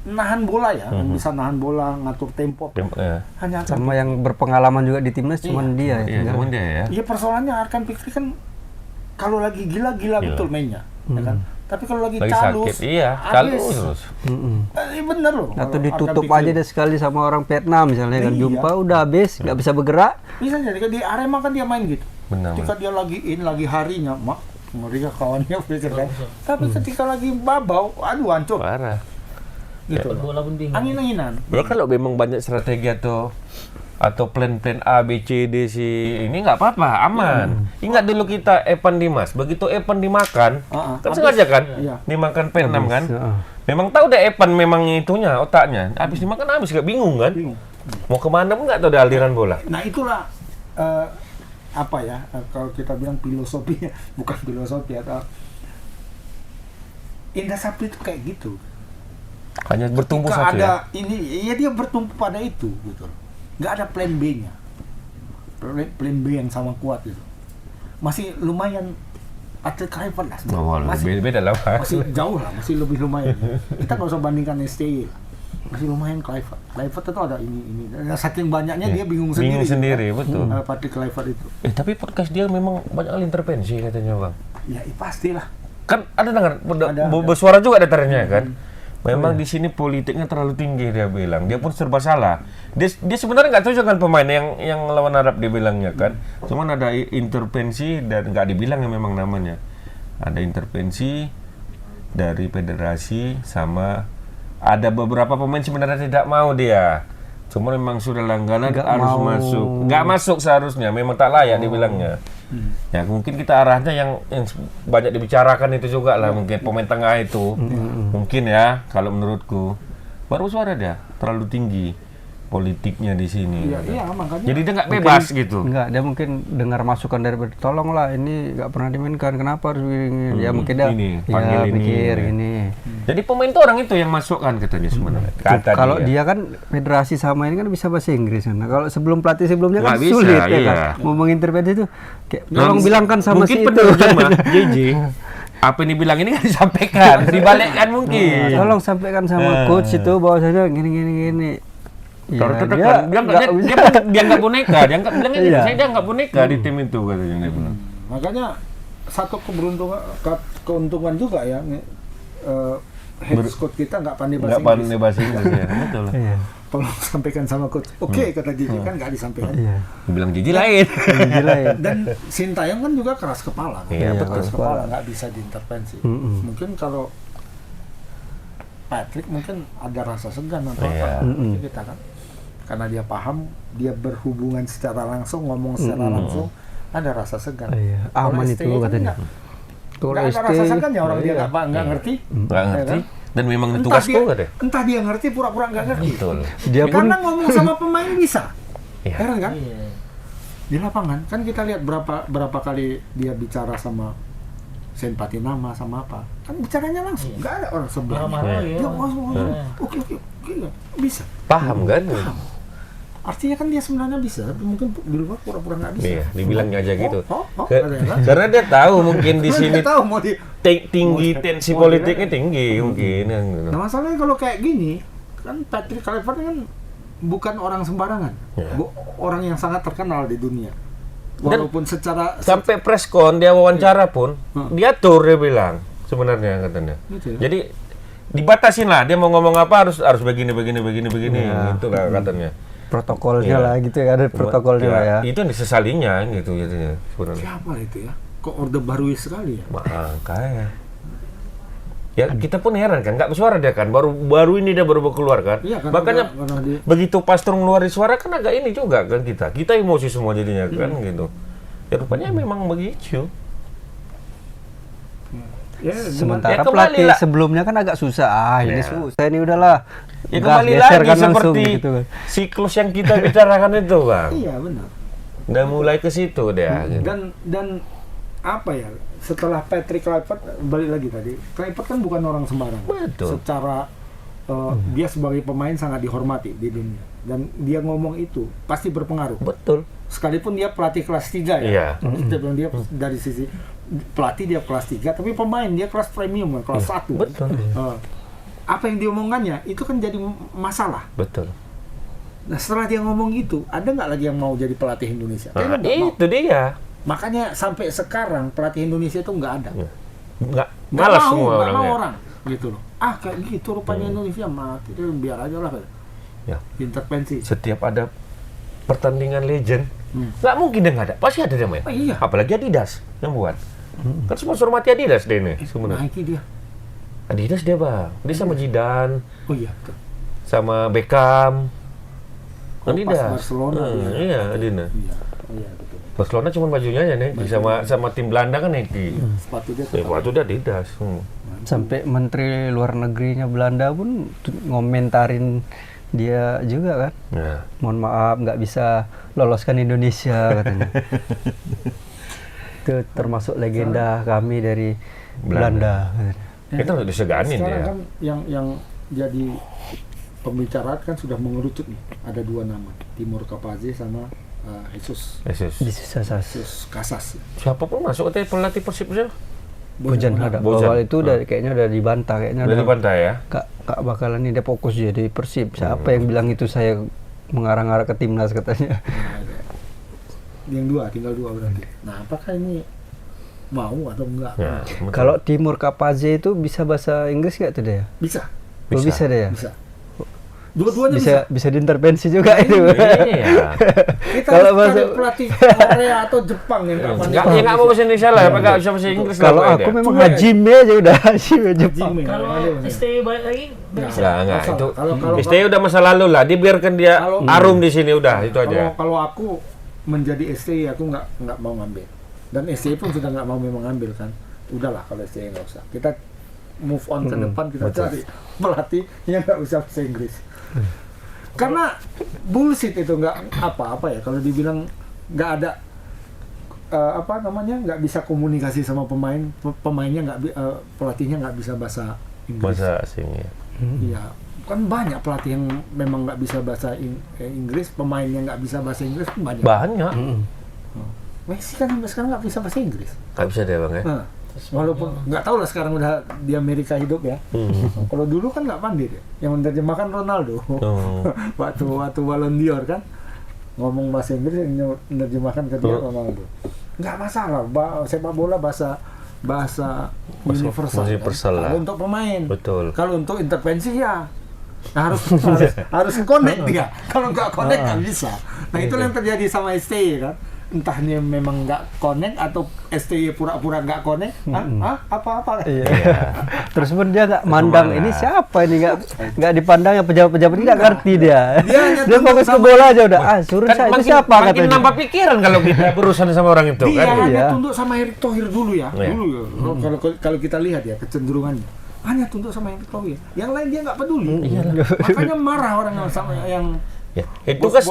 nahan bola ya, yang bisa nahan bola, ngatur tempo. Ya. Hanya Arkan. Sama yang berpengalaman juga di timnas cuma dia ya. Iya, cuman dia ya. Iya, persoalannya Arkan Fikri kan kalau lagi gila betul mainnya, ya kan? Tapi kalau lagi calus, sakit, iya, habis. calus. Bener loh. Atau kalau ditutup Arkan aja Fikri. deh sekali sama orang Vietnam misalnya kan, Iya. jumpa udah habis, nggak bisa bergerak. Bisa jadi di Arema kan dia main gitu. Benar. Ketika dia lagi harinya, mereka kawannya pikir kan. Tapi ketika lagi babau, aduh hancur. Parah. Gitu. Bola pun bingung. Angin-anginan. Kalau kalau memang banyak strategi atau plan-plan A, B, C, D, C, ini nggak apa-apa, aman. Ingat dulu kita Evan Dimas, begitu Evan dimakan, kan habis. sengaja kan, Iya. dimakan Vietnam kan. Heeh. Memang tahu deh Evan memang itunya, otaknya. Habis dimakan habis, gak bingung kan? Bingung. Mau kemana pun nggak tahu ada aliran bola. Nah itulah apa ya, kalau kita bilang filosofinya, bukan filosofi atau Indra Sapri itu kayak gitu. Hanya bertumbuh Ketika satu ada ya. ini, ya dia bertumpu pada itu gitu. Nggak ada plan B-nya. Plan B yang sama kuat gitu. Masih lumayan atlet Kluivert lah. Oh, Masih beda lah. masih jauh lah, masih lebih lumayan. Kita nggak usah bandingkan STY lah. Masih lumayan Kluivert. Kluivert itu ada ini. Dan saking banyaknya dia bingung sendiri. Bingung sendiri, betul. Patrick Kluivert itu. Tapi podcast dia memang banyak intervensi katanya bang. Ya pastilah. Kan ada dengar Ada. bersuara juga ada ternyata kan. Memang di sini politiknya terlalu tinggi, dia bilang. Dia pun serba salah. Dia sebenarnya nggak cocok kan pemain yang lawan Arab, dia bilangnya kan. Cuman ada intervensi dan nggak dibilang yang memang namanya. Ada intervensi dari federasi sama ada beberapa pemain sebenarnya tidak mau dia. Cuma memang sudah langganan harus masuk. Nggak masuk seharusnya, memang tak layak dibilangnya. Ya mungkin kita arahnya yang banyak dibicarakan itu juga lah, mungkin pemain tengah itu. Mungkin ya, kalau menurutku. Baru suara dia terlalu tinggi politiknya di sini. Iya, makanya. Jadi dia nggak bebas gitu. Enggak, dia mungkin dengar masukan dari tolonglah ini nggak pernah dimainkan, kenapa harus begini? Ya mungkin dia panggil ini. Mikir ini. Jadi pemain itu orang itu yang masukkan katanya sebenarnya. Kalau dia kan federasi sama ini kan bisa bahasa Inggris kan. Nah, kalau sebelum pelatih sebelumnya kan bisa, sulit ya iya. kan. Mau mengintervensi itu tolong bilangkan sama si itu. Mungkin penerjemah JJ. Apa yang dibilang ini kan disampaikan, dibalikkan mungkin. Tolong sampaikan sama coach itu bahwasanya gini. Kalau tekan, dia nggak boneka, dia nggak bilangnya gitu. Saya dia nggak boneka di tim itu katanya dia bilang. Makanya satu keuntungan juga ya, head coach kita nggak pandai bahasa Inggris. Nggak pandai bahasa Inggris ya, betul. Tolong sampaikan sama coach. Oke, kata Gigi kan nggak disampaikan. Bilang Gigi lain. Dan Sintayong kan juga keras kepala. Iya, keras kepala nggak bisa diintervensi. Mungkin kalau Patrick mungkin ada rasa segan atau apa kita kan. Karena dia paham, dia berhubungan secara langsung, ngomong secara langsung, ada rasa segan. Aman itu katanya. Nggak ada rasa segan ya, orang dia nggak ngerti. Nggak ngerti. Dan memang tugasku katanya. Entah dia ngerti, pura-pura nggak ngerti. Betul. Dia pun karena ngomong sama pemain bisa. Heran kan? Di lapangan kan kita lihat berapa kali dia bicara sama Senpati nama sama apa. Kan bicaranya langsung, nggak ada orang sebelah. Dia langsung, oke, bisa. Paham kan? Artinya kan dia sebenarnya bisa, tapi mungkin di luar pura-pura nggak bisa. Iya, dibilangnya aja gitu. Karena dia tahu mungkin di sini tinggi tensi politiknya tinggi mungkin. Nah masalahnya kalau kayak gini, kan Patrick Kluivert kan bukan orang sembarangan, orang yang sangat terkenal di dunia. Walaupun sampai preskon dia wawancara pun diatur, dia bilang sebenarnya katanya. Gitu ya? Jadi dibatasin lah, dia mau ngomong apa harus begini itulah katanya. Protokolnya lah gitu ya, ada protokolnya lah ya. Itu yang disesalinya gitu jadinya sebenarnya. Siapa itu ya? Kok Orde Baru sekali ya? Makanya. Ya kita pun heran kan, nggak bersuara dia kan, baru ini dia baru keluar kan. Iya, makanya begitu Pastor ngeluarin suara kan agak ini juga kan kita emosi semua jadinya kan gitu. Ya rupanya memang begitu. Ya, sementara pelatih sebelumnya kan agak susah. Ini susah, ini udahlah. Ya kembali lagi seperti gitu kan. Siklus yang kita bicarakan itu, Bang. Iya, benar. Udah mulai ke situ dia. Gitu. Dan apa ya? Setelah Patrick Kluivert, balik lagi tadi. Kluivert kan bukan orang sembarangan. Betul. Secara dia sebagai pemain sangat dihormati di dunia. Dan dia ngomong itu pasti berpengaruh. Betul. Sekalipun dia pelatih kelas 3 ya. Dia dari sisi pelatih dia kelas 3, tapi pemain dia kelas premium, kelas 1. Betul. Apa yang diomongannya itu kan jadi masalah. Betul. Nah setelah dia ngomong gitu, ada nggak lagi yang mau jadi pelatih Indonesia? Itu dia. Makanya sampai sekarang pelatih Indonesia itu nggak ada. Nggak malas semua orangnya. Nggak mau orang gitu loh. Kayak gitu rupanya Indonesia mati. Biar aja lah. Ya. Intervensi. Setiap ada pertandingan legend, nggak mungkin dia nggak ada. Pasti ada dia main. Iya. Apalagi Adidas yang buat. Kan sponsor mati Adidas deh ini sebenarnya. Nike dia. Adidas dia Bang. Dia sama Zidane. Oh iya. Sama Beckham. Adidas. Barcelona. Iya, Adidas. Iya, betul. Barcelona cuma bajunya aja nih, sama tim Belanda kan Nike. Sepatu dia Adidas. Sampai menteri luar negerinya Belanda pun ngomentarin dia juga kan. Mohon maaf nggak bisa loloskan Indonesia katanya. Itu termasuk legenda kami dari Belanda. Itu udah diseganin sekarang ya. Kan yang jadi pembicaraan kan sudah mengerucut nih. Ada 2 nama, Timur Kapaze sama Jesus Casas. Siapa pun masuk ke pelatih Persib saja. Bojan ada. Awal itu kayaknya udah dibantah kayaknya. Udah dibantah ya. Kak bakalan ini dia fokus jadi Persib. Siapa yang bilang itu saya mengarang-arang ke timnas katanya. Yang 2 tinggal 2 berarti. Nah, apakah ini mau atau enggak? Kalau Timur Kapaze itu bisa bahasa Inggris nggak tuh dia? Bisa. Bisa deh ya. Bisa. Dua-duanya bisa. Bisa diintervensi juga itu. Iya. Kita kalau cari pelatih Korea atau Jepang yang nggak mau bahasa Indonesia lah, nggak bisa bahasa Inggris. Kalau aku memang Hajime aja udah Hajime Jepang. Kalau STY balik lagi nggak itu. STY udah masa lalu lah, dibiarkan dia arum di sini udah itu aja. Kalau aku menjadi STY aku nggak mau ngambil, dan STY pun sudah nggak mau memang ngambil kan. Udahlah kalau STY nggak usah. Kita move on ke depan, kita cari pelatih yang nggak bisa bahasa Inggris. Karena bullshit itu nggak apa-apa ya kalau dibilang nggak ada nggak bisa komunikasi sama pemainnya pelatihnya nggak bisa bahasa Inggris. Bahasa asing ya. Iya, kan banyak pelatih yang memang nggak bisa bahasa Inggris, pemainnya nggak bisa bahasa Inggris banyak. Messi kan sampai sekarang nggak bisa bahasa Inggris. Nggak bisa deh bang ya. Walaupun nggak tahu lah sekarang udah di Amerika hidup ya. Kalau dulu kan nggak pandai dia. Yang menerjemahkan Ronaldo. waktu Ballon d'Or kan ngomong bahasa Inggris, yang menerjemahkan ke dia Ronaldo. Nggak masalah. Sepak bola bahasa universal kan? Untuk pemain. Betul. Kalau untuk intervensi ya harus connect dia. Kalau nggak connect nggak bisa. Nah itu yang terjadi sama STY kan. Entah dia memang nggak connect atau STY pura-pura nggak connect, apa-apa. Iya. Terus pun dia nggak mandang ini siapa ini, nggak dipandang yang pejabat-pejabat ini, nggak ngerti dia. Dia fokus ke bola aja udah. Suruh saya itu siapa katanya. Makin nambah pikiran kalau kita berurusan sama orang itu dia kan. hanya tunduk sama Erick Thohir dulu ya. Kalau kita lihat ya kecenderungannya hanya tunduk sama Erick Thohir. Yang lain dia nggak peduli. Makanya marah orang sama yang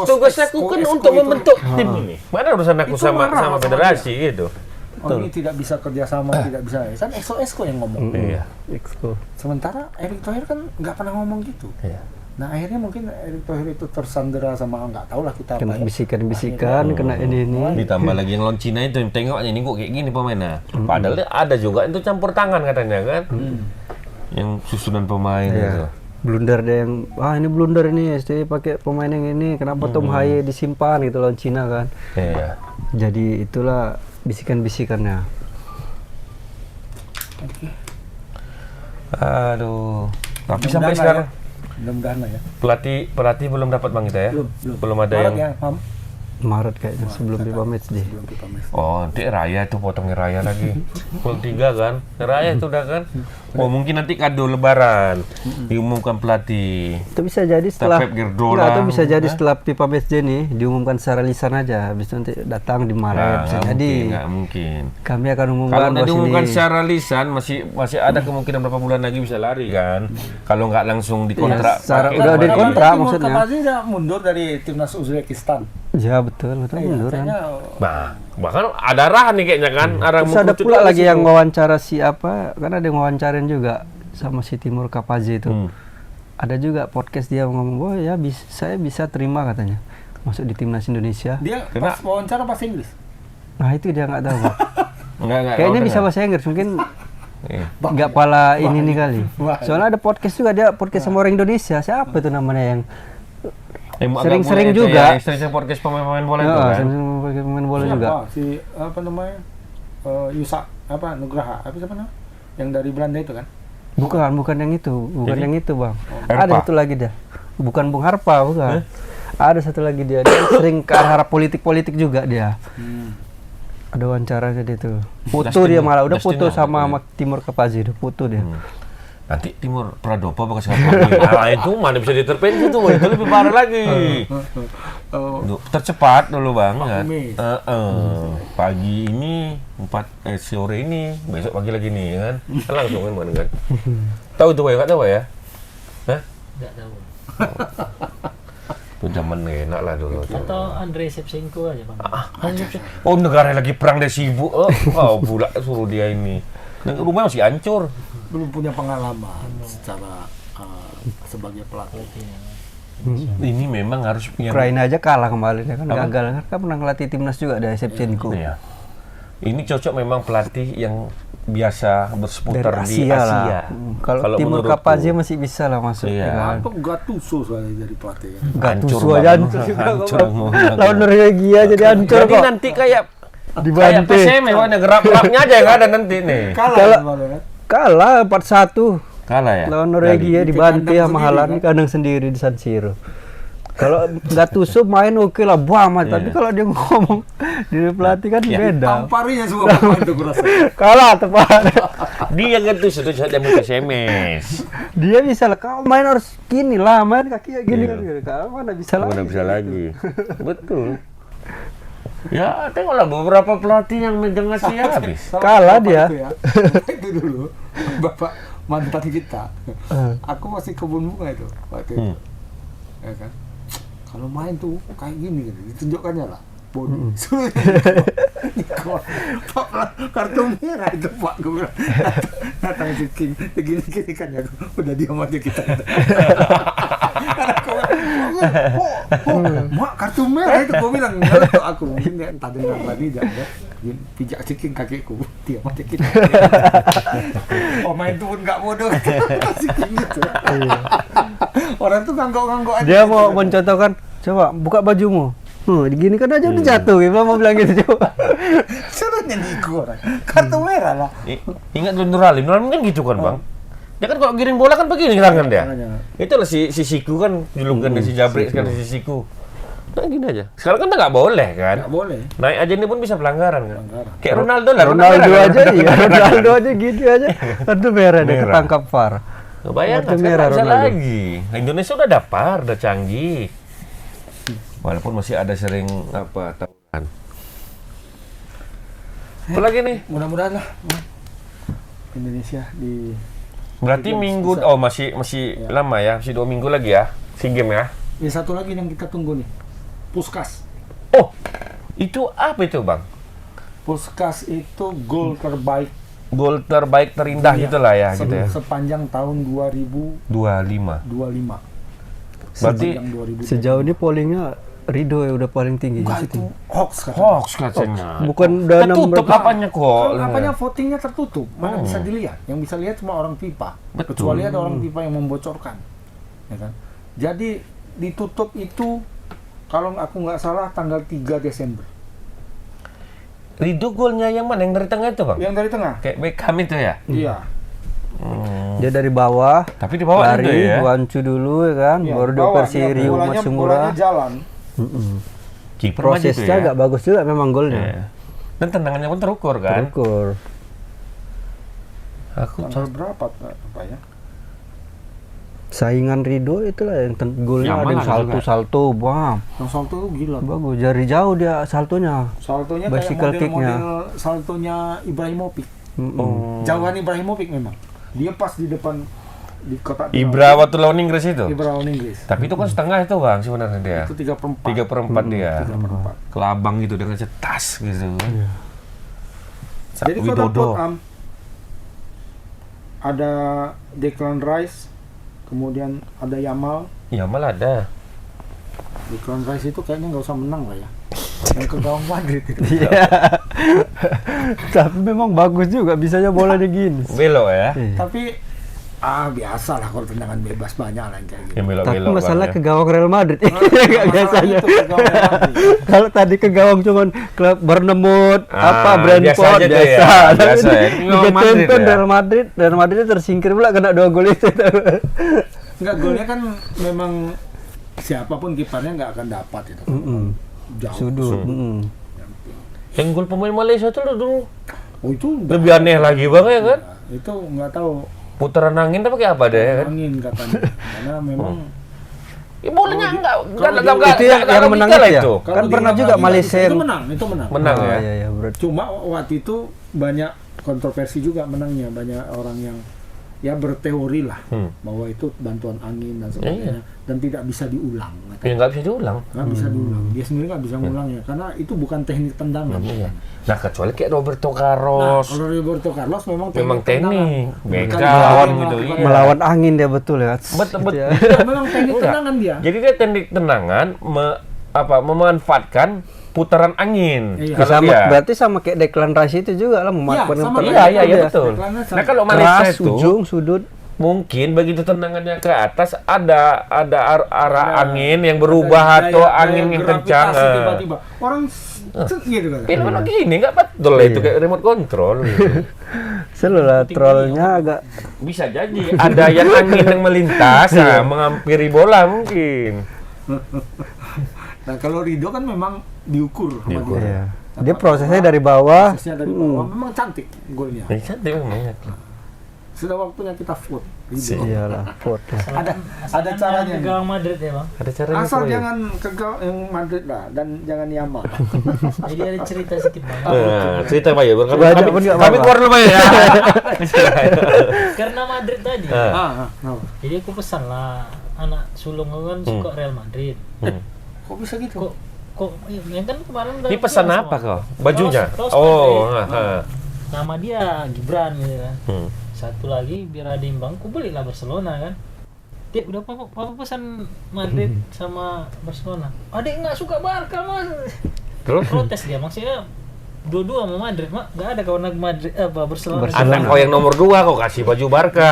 tugasnya aku kan untuk membentuk tim ini. Mana urusan aku sama federasi gitu. Ini tidak bisa kerjasama, tidak bisa. Kan Exco yang ngomong. Iya. Exco. Sementara Erick Thohir kan nggak pernah ngomong gitu. Iya. Nah akhirnya mungkin Erick Thohir itu tersandera sama nggak tahu lah kita. Kena bisikan, kena ini. Ditambah lagi yang lawan Cina itu, tengoknya ini kok kayak gini pemainnya. Padahal ada juga itu campur tangan katanya kan. Yang susunan pemain itu. Blunder deh yang ini blunder ini STY pakai pemain yang ini, kenapa Tom Haye disimpan gitu lawan Cina kan. Iya. Jadi itulah bisikan-bisikannya. Aduh. Tapi sampai sekarang mudah-mudahan lah ya. Pelatih belum dapat bang kita ya? Belum ada yang Maret kayaknya sebelum FIFA Matchday. Oh, nanti Raya itu potongnya Raya lagi. Pukul 3 kan? Raya itu udah kan? Oh, mungkin nanti kado lebaran diumumkan pelatih. Itu bisa jadi setelah itu bisa jadi setelah FIFA Matchday nih diumumkan secara lisan aja. Habis itu nanti datang di Maret. Bisa jadi. Nggak mungkin. Kami akan umumkan. Kalau diumumkan secara lisan masih ada kemungkinan berapa bulan lagi bisa lari kan? Kalau nggak langsung dikontrak. Udah dikontrak maksudnya. Kapan udah mundur dari timnas Uzbekistan? Ya betul mundur kan. Bahkan ada arahan nih kayaknya kan. Terus ada pula lagi yang wawancara siapa, kan ada yang wawancarin juga sama si Timur Kapazi itu. Ada juga podcast dia ngomong, oh ya saya bisa terima katanya masuk di timnas Indonesia. Dia pas wawancara bahasa Inggris. Nah itu dia nggak tahu. Enggak, kayaknya bisa bahasa Inggris mungkin. Nggak pala ini nih kali. Soalnya ada podcast juga, dia podcast sama orang Indonesia. Siapa itu namanya yang sering-sering juga. Sering podcast pemain bola itu kan. Sering pemain bola juga. Si apa namanya? Yusak Nugraha. Siapa namanya? Yang dari Belanda itu kan? Bukan yang itu. Yang itu, Bang. Ada satu lagi dia. Bukan Bung Harpa, bukan. Ada satu lagi dia. Dia sering ke arah politik juga dia. Ada wawancara kayak gitu. Foto dia malah udah foto sama Timur Kapazi, udah foto dia. Nanti Timur Pradopo bekas kapolri. Nah itu mana bisa ditervensi tuh, itu lebih parah lagi. Tercepat dulu bang kan. Pagi ini sore ini, besok pagi lagi nih kan. Langsung kan. Tahu itu ya, nggak tahu ya? Hah? Nggak tahu. Itu zaman enak lah dulu. Atau Andrei Shevchenko aja bang. Oh negara lagi perang dia sibuk. Pula suruh dia ini. Rumah masih hancur. Belum punya pengalaman secara sebagai pelatih. Ini memang harus punya. Ukraina aja kalah kemarin ya kan, gagal kan pernah ngelatih timnas juga ada Shevchenko. Iya. Ini cocok memang pelatih yang biasa berseputar di Asia. Kalau Timur Kapazi masih bisa lah masuk. Iya. Atau Gattuso soalnya jadi pelatih. Gattuso aja hancur. Lawan Norwegia jadi hancur kok. Jadi nanti kayak dibantai. Kayak PSM ya, gerak-geraknya aja nggak ada nanti nih. Kalah 4-1. Kalah ya? Lawan Norwegia dibantai sama Haaland di kandang sendiri di San Siro. Kalau nggak tusuk main oke lah, tapi kalau dia ngomong di pelatih kan beda. Tamparinya semua pemain itu kurasa. Kalah tepat. Dia nggak tusuk itu saja minta SMS. Dia bisa lah, kau main harus gini lah, main kaki gini kan. Kalau mana bisa lagi. Mana bisa lagi. Betul. Ya, tengoklah beberapa pelatih yang megang Asia habis. Kalah dia. Itu dulu, Bapak mantan kita. Aku masih kebun bunga itu waktu itu. Ya kan? Kalau main tuh kayak gini gitu, ditunjukkannya lah body. Pak, kartu merah itu Pak, gue bilang. Datang King, gini kan ya, udah diam aja kita. Mak, kartu merah itu gue bilang, tuh aku mungkin entah dengar lagi jangan pijak King kakiku, diam aja kita. Oh main tuh pun nggak bodoh, King gitu. Orang tuh nganggok-nganggok aja. Dia mau mencontohkan, coba buka bajumu. Gini kan aja udah jatuh, gimana mau bilang gitu coba. Serunya Niko orang, kartu merah lah. Ingat Nuralim kan gitu kan Bang. Dia kan kalau giring bola kan begini tangan dia. Itulah si Siku kan, julukan si Jabrik sekarang si Siku. Nah gini aja. Sekarang kan nggak boleh kan? Nggak boleh. Naik aja ini pun bisa pelanggaran kan? Kayak Ronaldo lah. Ronaldo aja iya, Ronaldo aja gitu aja. Kartu merah dia ketangkap VAR. Bayangkan sekarang bisa lagi. Indonesia udah dapar, udah canggih. Walaupun masih ada sering tawuran. Apa lagi nih? Mudah-mudahan lah Indonesia di. Berarti minggu masih lama ya, masih 2 minggu lagi ya, SEA Games ya. Ya satu lagi yang kita tunggu nih, Puskas. Oh, itu apa itu Bang? Puskas itu gol terbaik. Gol terbaik terindah gitulah ya, gitu ya. Sepanjang tahun 2025. Berarti sejauh ini pollingnya Rido ya udah paling tinggi. Enggak, itu hoax katanya. Bukan udah tertutup apanya kok. Apanya votingnya tertutup. Mana bisa dilihat? Yang bisa lihat cuma orang FIFA. Betul. Kecuali ada orang FIFA yang membocorkan. Ya kan? Jadi ditutup itu kalau aku nggak salah tanggal 3 Desember. Rido golnya yang mana? Yang dari tengah itu Bang? Yang dari tengah. Kayak Beckham itu ya? Iya. Dia dari bawah. Tapi di bawah lari, ya. Wancu dulu ya kan, baru dioperasi Rio Matsumura. Bolanya jalan. Prosesnya agak bagus juga memang golnya. Dan tendangannya pun terukur kan? Terukur. Aku berapa apa ya? Saingan Rido itulah yang golnya ada yang salto, bam. Yang salto tuh gila. Bagus, dari jauh dia saltonya. Saltonya bicycle kayak model saltonya Ibrahimovic. Jauhan Ibrahimovic memang. Dia pas di depan di kotak Ibra waktu lawan Inggris itu? Ibra lawan Inggris. Tapi itu kan setengah itu Bang sebenarnya dia. Itu 3/4. 3/4 dia. 3/4. Kelabang gitu dengan cetas gitu. Iya. Jadi Widodo ada Declan Rice, kemudian ada Yamal. Yamal ada. Declan Rice itu kayaknya nggak usah menang lah ya. Yang ke gawang Madrid itu. Iya. Tapi memang bagus juga, bisanya bola dia gini. Belok ya. Tapi biasa lah kalau tendangan bebas banyak lah yang kayak gitu. Tapi masalah ke gawang Real Madrid nggak biasanya. Kalau tadi ke gawang cuman klub Bournemouth, Brentford biasa. Tapi Real Madrid tersingkir pula kena 2 gol itu. Enggak, golnya kan memang siapapun kipernya nggak akan dapat itu. Jauh. Sudut. Yang gol pemain Malaysia tuh dulu. Oh itu lebih aneh lagi Bang ya kan? Itu nggak tahu. Putaran angin apa kayak apa deh kan? Angin katanya. Karena memang bolanya enggak itu yang menang itu. Kan pernah juga Malaysia itu menang. Menang ya. Iya, cuma waktu itu banyak kontroversi juga menangnya, banyak orang yang ya berteori lah bahwa itu bantuan angin dan sebagainya dan tidak bisa diulang. Ya nggak bisa diulang. Nggak bisa diulang. Dia sendiri nggak bisa ngulangnya karena itu bukan teknik tendangan. Nah kecuali kayak Roberto Carlos. Kalau Roberto Carlos memang teknik. Beckham gitu. Melawan angin dia betul ya. Betul. Memang teknik tendangan dia. Jadi dia teknik tendangan memanfaatkan putaran angin. Berarti sama kayak Declan Rice itu juga lah memanfaatkan. Iya betul. Nah kalau Malaysia itu ujung sudut mungkin begitu tendangannya ke atas ada arah angin yang berubah atau angin yang kencang. Tiba-tiba orang gitu kan. Ini mana gini nggak betul itu kayak remote control. Gitu. Selalu trollnya agak Bisa jadi ada yang angin yang melintas menghampiri bola mungkin. Nah kalau Ridho kan memang diukur sama dia. iya. Dia prosesnya dari bawah. Prosesnya dari bawah memang cantik golnya. Cantik memang ya. Sudah waktunya kita vote Ridho. Iyalah, foto. Ada caranya. Ke gawang Madrid ya bang. Ada caranya. Asal Bro, ya? jangan ke yang Madrid lah dan jangan Yamal. Jadi ada cerita sedikit bang. Nah, cerita Pak ya. Banyak pun nggak Kami apa-apa. keluar dulu Pak ya. Karena Madrid tadi. Jadi aku pesan lah anak sulung aku kan suka Real Madrid. Kok bisa gitu? Kok yang kan kemarin udah Ini pesan pulang apa semua. kau? Bajunya? Kaos Oh, Madrid. Nama dia Gibran gitu kan. Hmm. Satu lagi biar ada imbang, aku belilah Barcelona kan. Dia udah papa pesan Madrid sama Barcelona. Adik nggak suka Barca mas. Terus? Protes dia maksudnya dua-dua sama Madrid mak nggak ada kawan Madrid Barcelona. Anak kau yang nomor 2 kau kasih baju Barca.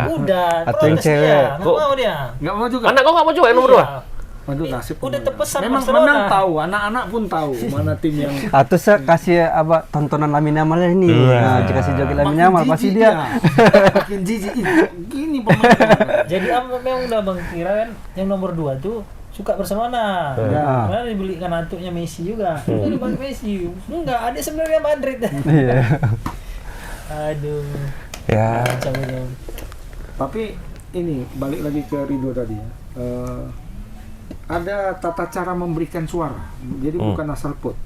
Udah Atau yang protes cewek. dia, nggak Kok- mau dia. Nggak mau juga. Anak kau nggak mau juga yang nomor 2? Iya. Waduh nasib. Udah terpesan Memang Barcelona. tahu, anak-anak pun tahu mana tim yang Atau saya kasih apa tontonan Lamine Yamal ini. Nah, jika si joget Lamine Yamal pasti jijik dia. makin jijik. Ih, gini pemain. Jadi memang udah bang kira kan yang nomor 2 tuh suka Barcelona. Ya. Karena dibelikan antuknya Messi juga. Jadi bang Messi. Enggak, ada sebenarnya Madrid. Iya. Aduh. Ya. Kacau. Tapi ini balik lagi ke Ridho tadi ya. Ada tata cara memberikan suara. Jadi bukan asal vote.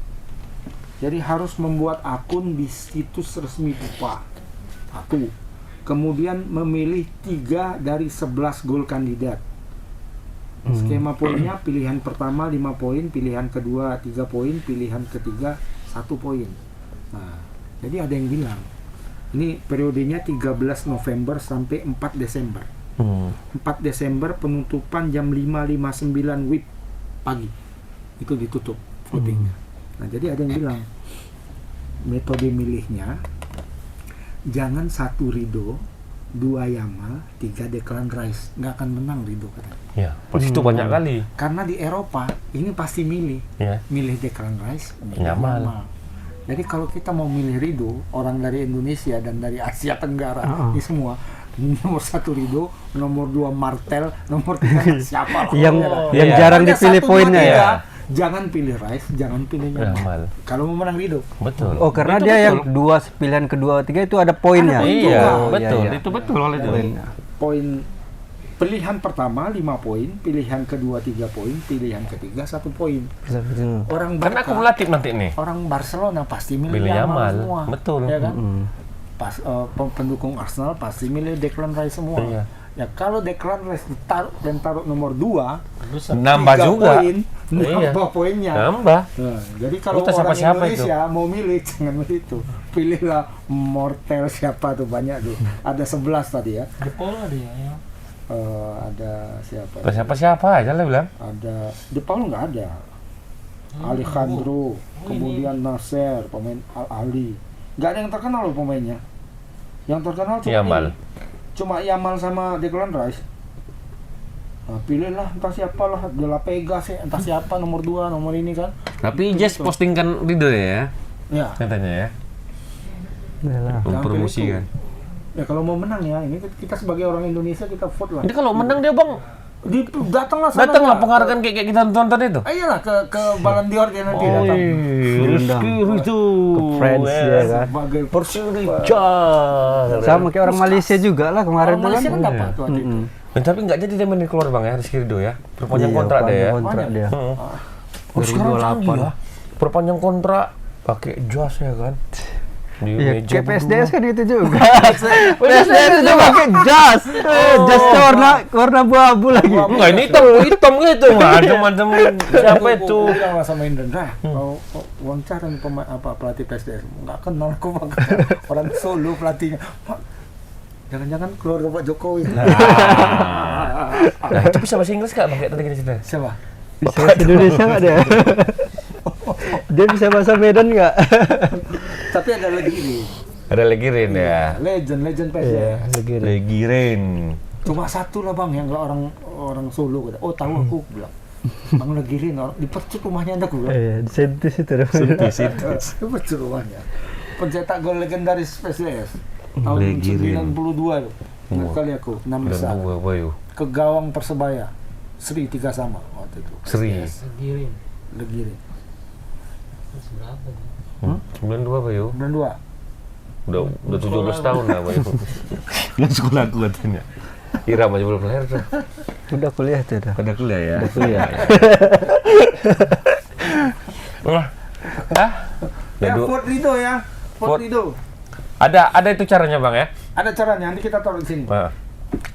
Jadi harus membuat akun di situs resmi FIFA. 1. Kemudian memilih 3 dari 11 gol kandidat. Skema poinnya pilihan pertama 5 poin, pilihan kedua 3 poin, pilihan ketiga 1 poin. Nah, jadi ada yang bilang ini periodenya 13 November sampai 4 Desember. 4 Desember penutupan jam 5.59 WIB pagi. Itu ditutup votingnya. Nah, jadi ada yang bilang metode milihnya jangan 1 Ridho, 2 Yamal, 3 Declan Rice. Nggak akan menang Ridho katanya. Ya, pas itu banyak kali. Karena di Eropa ini pasti milih. Ya. Milih Declan Rice, milih Yamal. Yamal. Jadi kalau kita mau milih Ridho, orang dari Indonesia dan dari Asia Tenggara, ini semua nomor 1 Ridho, nomor 2 Martel, nomor 3 siapa lah. Yang Iya. jarang Ada dipilih 1, 2, poinnya 3, ya. Jangan pilih Rice, jangan pilih Yamal. Yamal. Kalau mau menang Ridho. Betul. Oh, karena Itu dia betul. yang pilihan kedua, tiga itu ada poinnya. Ada poin Iya, juga. betul. Iya. Itu betul oleh itu. Poinnya. Poin pilihan pertama 5 poin, pilihan kedua 3 poin, pilihan ketiga 1 poin. Orang Karena Barca, akumulatif nanti nih. orang Barcelona pasti milih Pilih Yamal Yamal. semua. Betul. Ya kan? Pas pendukung Arsenal pasti milih Declan Rice semua. Iya. Ya kalau Declan Rice taruh nomor 2, Nambah 3 juga. poin, Iya. nambah poinnya. Nambah. Nah, jadi kalau Itu orang siapa-siapa Indonesia mau milih jangan milih itu. Pilihlah Mortel siapa tuh banyak tuh. Ada 11 tadi ya. Depola dia ya. Ada siapa? Siapa aja lah bilang. Ada De Paul nggak ada. Alejandro, kemudian Nasser, pemain Al Ahly. Nggak ada yang terkenal loh pemainnya. Yang terkenal cuma Yamal. ini. Cuma Yamal sama Declan Rice. Nah, pilihlah entah siapa lah, De La Vega sih, entah siapa nomor 2, nomor ini kan. Tapi Jess postingkan Ridho ya, Ya. katanya ya. Iyalah. Mempromosikan. Ya kalau mau menang ya, ini kita sebagai orang Indonesia kita vote lah. Jadi kalau menang dia bang, Datanglah sana. datanglah Pak. penghargaan kayak kita tonton itu. Iyalah ke Ballon d'Or dia nanti datang. Rizky Ridho. Ke France ya kan. Sebagai Persija. Sama kayak orang Malaysia juga lah kemarin orang tuh Malaysia kan. kan dapat tuh waktu itu. Tapi nggak jadi dia main keluar bang ya Rizky Ridho ya. Perpanjang Iya, kontrak dia ya. kontrak dia. Oh, sekarang 2028. canggih ya. Perpanjang kontrak pakai jas ya kan. Di Iya, meja kayak PSDS berdua. kan itu juga. PSDS itu pakai jas. Jasnya warna abu-abu lagi. Enggak, ini hitam gitu macam-macam. Siapa itu? Aku bilang lah sama Indra, kau wawancara nih pemain apa pelatih PSDS, nggak kenal aku Pak. Orang Solo pelatihnya. Pak, jangan-jangan keluarga Pak Jokowi. Nah, itu bisa bahasa Inggris nggak bang? Kayak tadi kita cerita. Siapa? Bisa bahasa Indonesia nggak dia? Dia bisa bahasa Medan nggak? Tapi ada lagi nih, Ada Legirin ya. Legend PSIS. Legirin. Cuma satu lah bang yang nggak orang Solo. Oh tahu aku bilang. Bang Legirin di Percut rumahnya ada gue. Di Sentis itu. Di Percut rumahnya. Pencetak gol legendaris PSIS tahun 92 itu. Ingat kali aku 6 besar. Ke gawang Persebaya. Sri 3 sama waktu itu. Sri. Legirin. Berapa? 92 Bayu. 92. Udah 17 tahun lah Bayu. Udah sekolah aku katanya. Ira aja belum lahir tuh. Udah kuliah tuh. Udah kuliah ya. Udah kuliah. Ya, Fort Rido ya. Fort Rido. Ada itu caranya Bang ya? Ada caranya, nanti kita taruh di sini.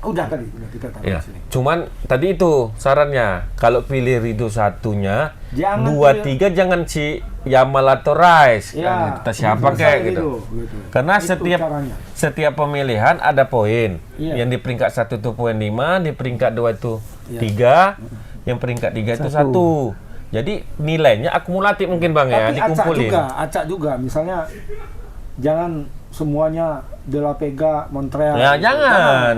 Udah kita taruh ya. di sini. Cuman tadi itu sarannya, kalau pilih Rido satunya, 2-3 jangan si Yamal atau Rice. Ya, kita siapa kayak gitu. Karena setiap pemilihan ada poin. Yang di peringkat 1 itu poin 5, di peringkat 2 itu 3, yang peringkat 3 itu 1. Jadi nilainya akumulatif mungkin Bang ya, dikumpulin. Acak juga, misalnya jangan semuanya De La Vega, Montreal. Ya jangan.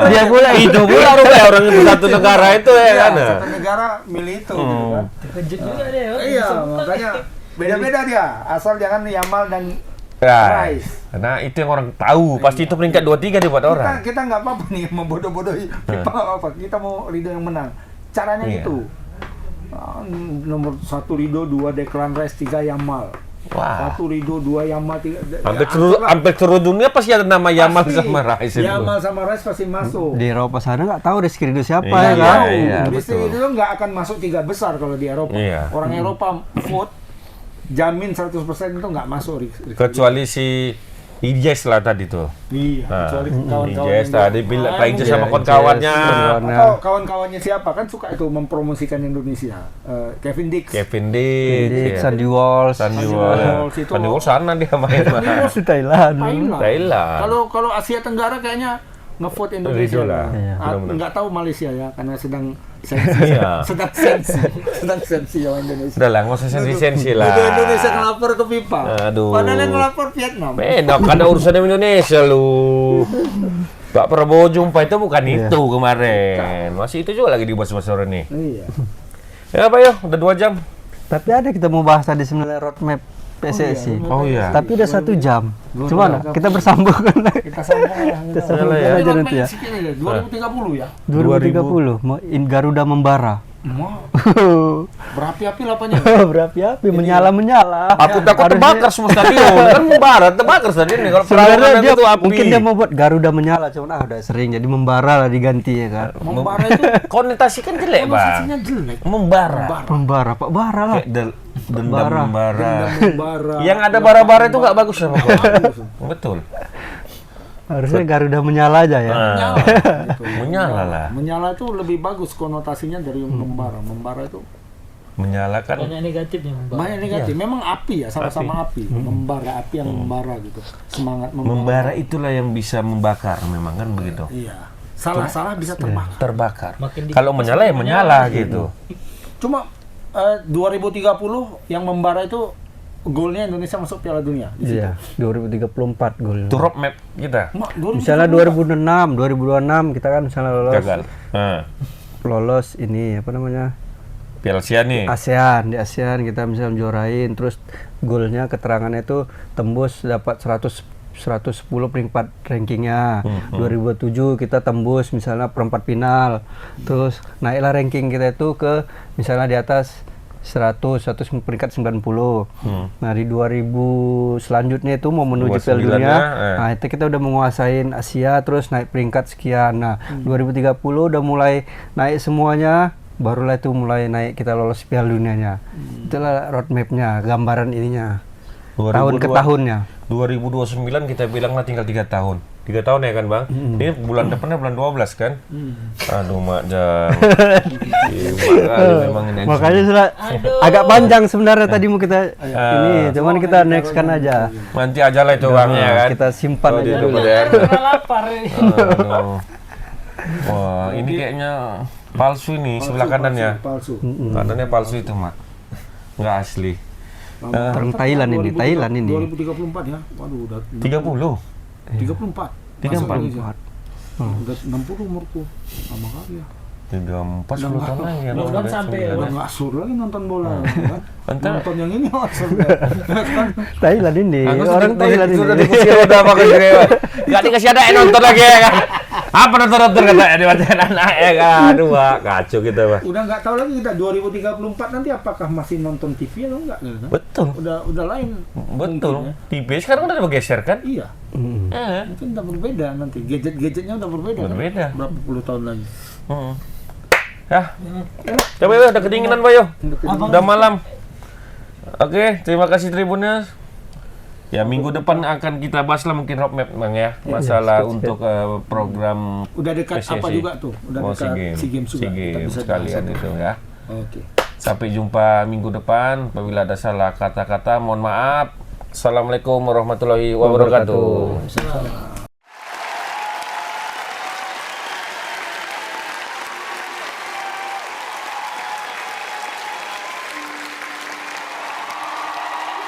Dia pula itu pula orang itu satu negara itu ya kan. Satu negara milih itu gitu kan. Terkejut juga dia. Iya, makanya beda-beda dia. Asal jangan Yamal dan Ya, Rice. karena itu yang orang tahu. Pasti itu peringkat 2-3 dibuat orang. Kita nggak apa-apa nih membodoh-bodohi. Kita nggak apa-apa. Kita mau Rido yang menang. Caranya itu. Nomor 1 Rido, 2 Declan Rice, 3 Yamal. Wah. 1 Rido, 2 Yamal, 3. Hampir seluruh dunia pasti ada nama Yamal sama Rice. Yamal sama Rice pasti masuk. Di Eropa sana nggak tahu Rizky Ridho siapa Iya, ya kan? iya, Rizky Ridho nggak akan masuk 3 besar kalau di Eropa. Iya. Orang Eropa vote jamin 100% itu nggak masuk. Kecuali si Ijes lah tadi tuh. Iya, kecuali kawan-kawan Ijes tadi bilang Pak Ijes sama kawan-kawannya. Atau kawan-kawannya siapa kan suka itu mempromosikan Indonesia. Kevin Dix, Iya. Sandy Walsh. Sandy Walsh sana dia main. Di Thailand. Kalau Asia Tenggara kayaknya ngevote Indonesia lah. Nggak tahu Malaysia ya karena sedang sensi ya Indonesia. Udah lah, nggak usah sensi lah. Indonesia ngelapor ke FIFA. Aduh. Padahal yang ngelapor Vietnam. Enak, ada urusan dengan Indonesia lu. Pak Prabowo jumpa itu bukan itu kemarin. Masih itu juga lagi dibahas-bahas nih. Iya. Ya Pak yo, udah 2 jam. Tapi ada kita mau bahas tadi sebenarnya roadmap PSSI. Oh iya. Tapi udah 1 jam. Cuma kita bersambung kan? Kita sambung aja nanti ya. 2030 ya. 2030 mau Garuda membara. Berapi-api lapanya. Berapi-api, menyala-menyala. Aku takut terbakar semua stadion. Kan membara, terbakar stadion nih. Kalau sebenarnya dia itu api. mungkin dia mau buat Garuda menyala, cuman udah sering jadi membara lah diganti ya kan. Membara itu konotasi kan jelek, Bang. konotasinya jelek. Membara. Membara, Pak bara lah. Kayak dendam membara. Membara. Yang ada bara-bara itu nggak bagus sama gua. Betul. Harusnya Garuda menyala aja ya. Menyala lah. Menyala itu lebih bagus konotasinya dari membara. Membara itu Menyalakan. Banyak negatifnya. banyak negatif. Memang api ya, sama-sama api. Membara, api yang membara gitu. Semangat Membara itulah yang bisa membakar, memang kan begitu. Iya. Salah-salah bisa terbakar. Terbakar. Makin Kalau menyala ya menyala gitu. Cuma 2030 yang membara itu golnya Indonesia masuk Piala Dunia. Iya, 2034 gol. Itu roadmap kita. Misalnya 2006, 2026 kita kan misalnya lolos. Gagal. Lolos ini apa namanya? Piala Asia nih. ASEAN, di ASEAN kita bisa menjuarain, terus golnya keterangannya itu tembus dapat 110 peringkat rankingnya. 2007 kita tembus misalnya perempat final. Terus naiklah ranking kita itu ke misalnya di atas 100 peringkat 90. Nah di 2000 selanjutnya itu mau menuju Piala Dunia. Nah itu kita udah menguasain Asia, terus naik peringkat sekian. Nah 2030 udah mulai naik semuanya, barulah itu mulai naik kita lolos Piala Dunianya. Itulah roadmapnya, gambaran ininya. Tahun ke tahunnya. 2029 kita bilang lah tinggal 3 tahun. 3 tahun ya kan Bang? Ini bulan depannya bulan 12 kan? Aduh Mak Jang. Memang ini. Makanya sudah agak panjang sebenarnya tadi mau kita ini, cuman kita next kan aja. Nanti aja lah itu Bang ya kan? Kita simpan aja dulu. lapar ini. Wah, ini kayaknya palsu ini sebelah kanannya. Palsu. Kanannya palsu itu Mak. Nggak asli. Orang Thailand ini, Thailand ini. 2034 ya. Waduh, udah 30. 34. 34. Udah 60 umurku. Lama kali ya. 34 10 tahun lagi ya. Belum sampai ya. Udah nggak sur lagi nonton bola. Entar Nonton yang ini sur. Thailand ini, orang Thailand ini. Sudah dikasih roda apa kan enggak dikasih ada nonton lagi ya kan. Apa nonton katanya di wajah anak ya kan. Aduh, Pak, kacau kita, Pak. Udah nggak tahu lagi kita 2034 nanti apakah masih nonton TV atau enggak gitu kan? Betul. Udah lain. Betul. mungkin ya. TV sekarang udah bergeser kan? Iya. Mungkin udah berbeda nanti. Gadget-gadgetnya udah berbeda. Berbeda. Kan? Berapa puluh tahun lagi. Ya. Coba ya, udah kedinginan, Pak, yo. Udah malam. Oke, terima kasih Tribuners. Ya, minggu depan akan kita bahas lah mungkin roadmap, Bang ya. Masalah untuk program udah dekat PSSI. apa juga tuh? Udah dekat SEA Games juga. SEA Kita Games bisa sekalian bahas itu ya. Oke. Sampai jumpa minggu depan. Apabila ada salah kata-kata, mohon maaf. Assalamualaikum warahmatullahi wabarakatuh. Salam.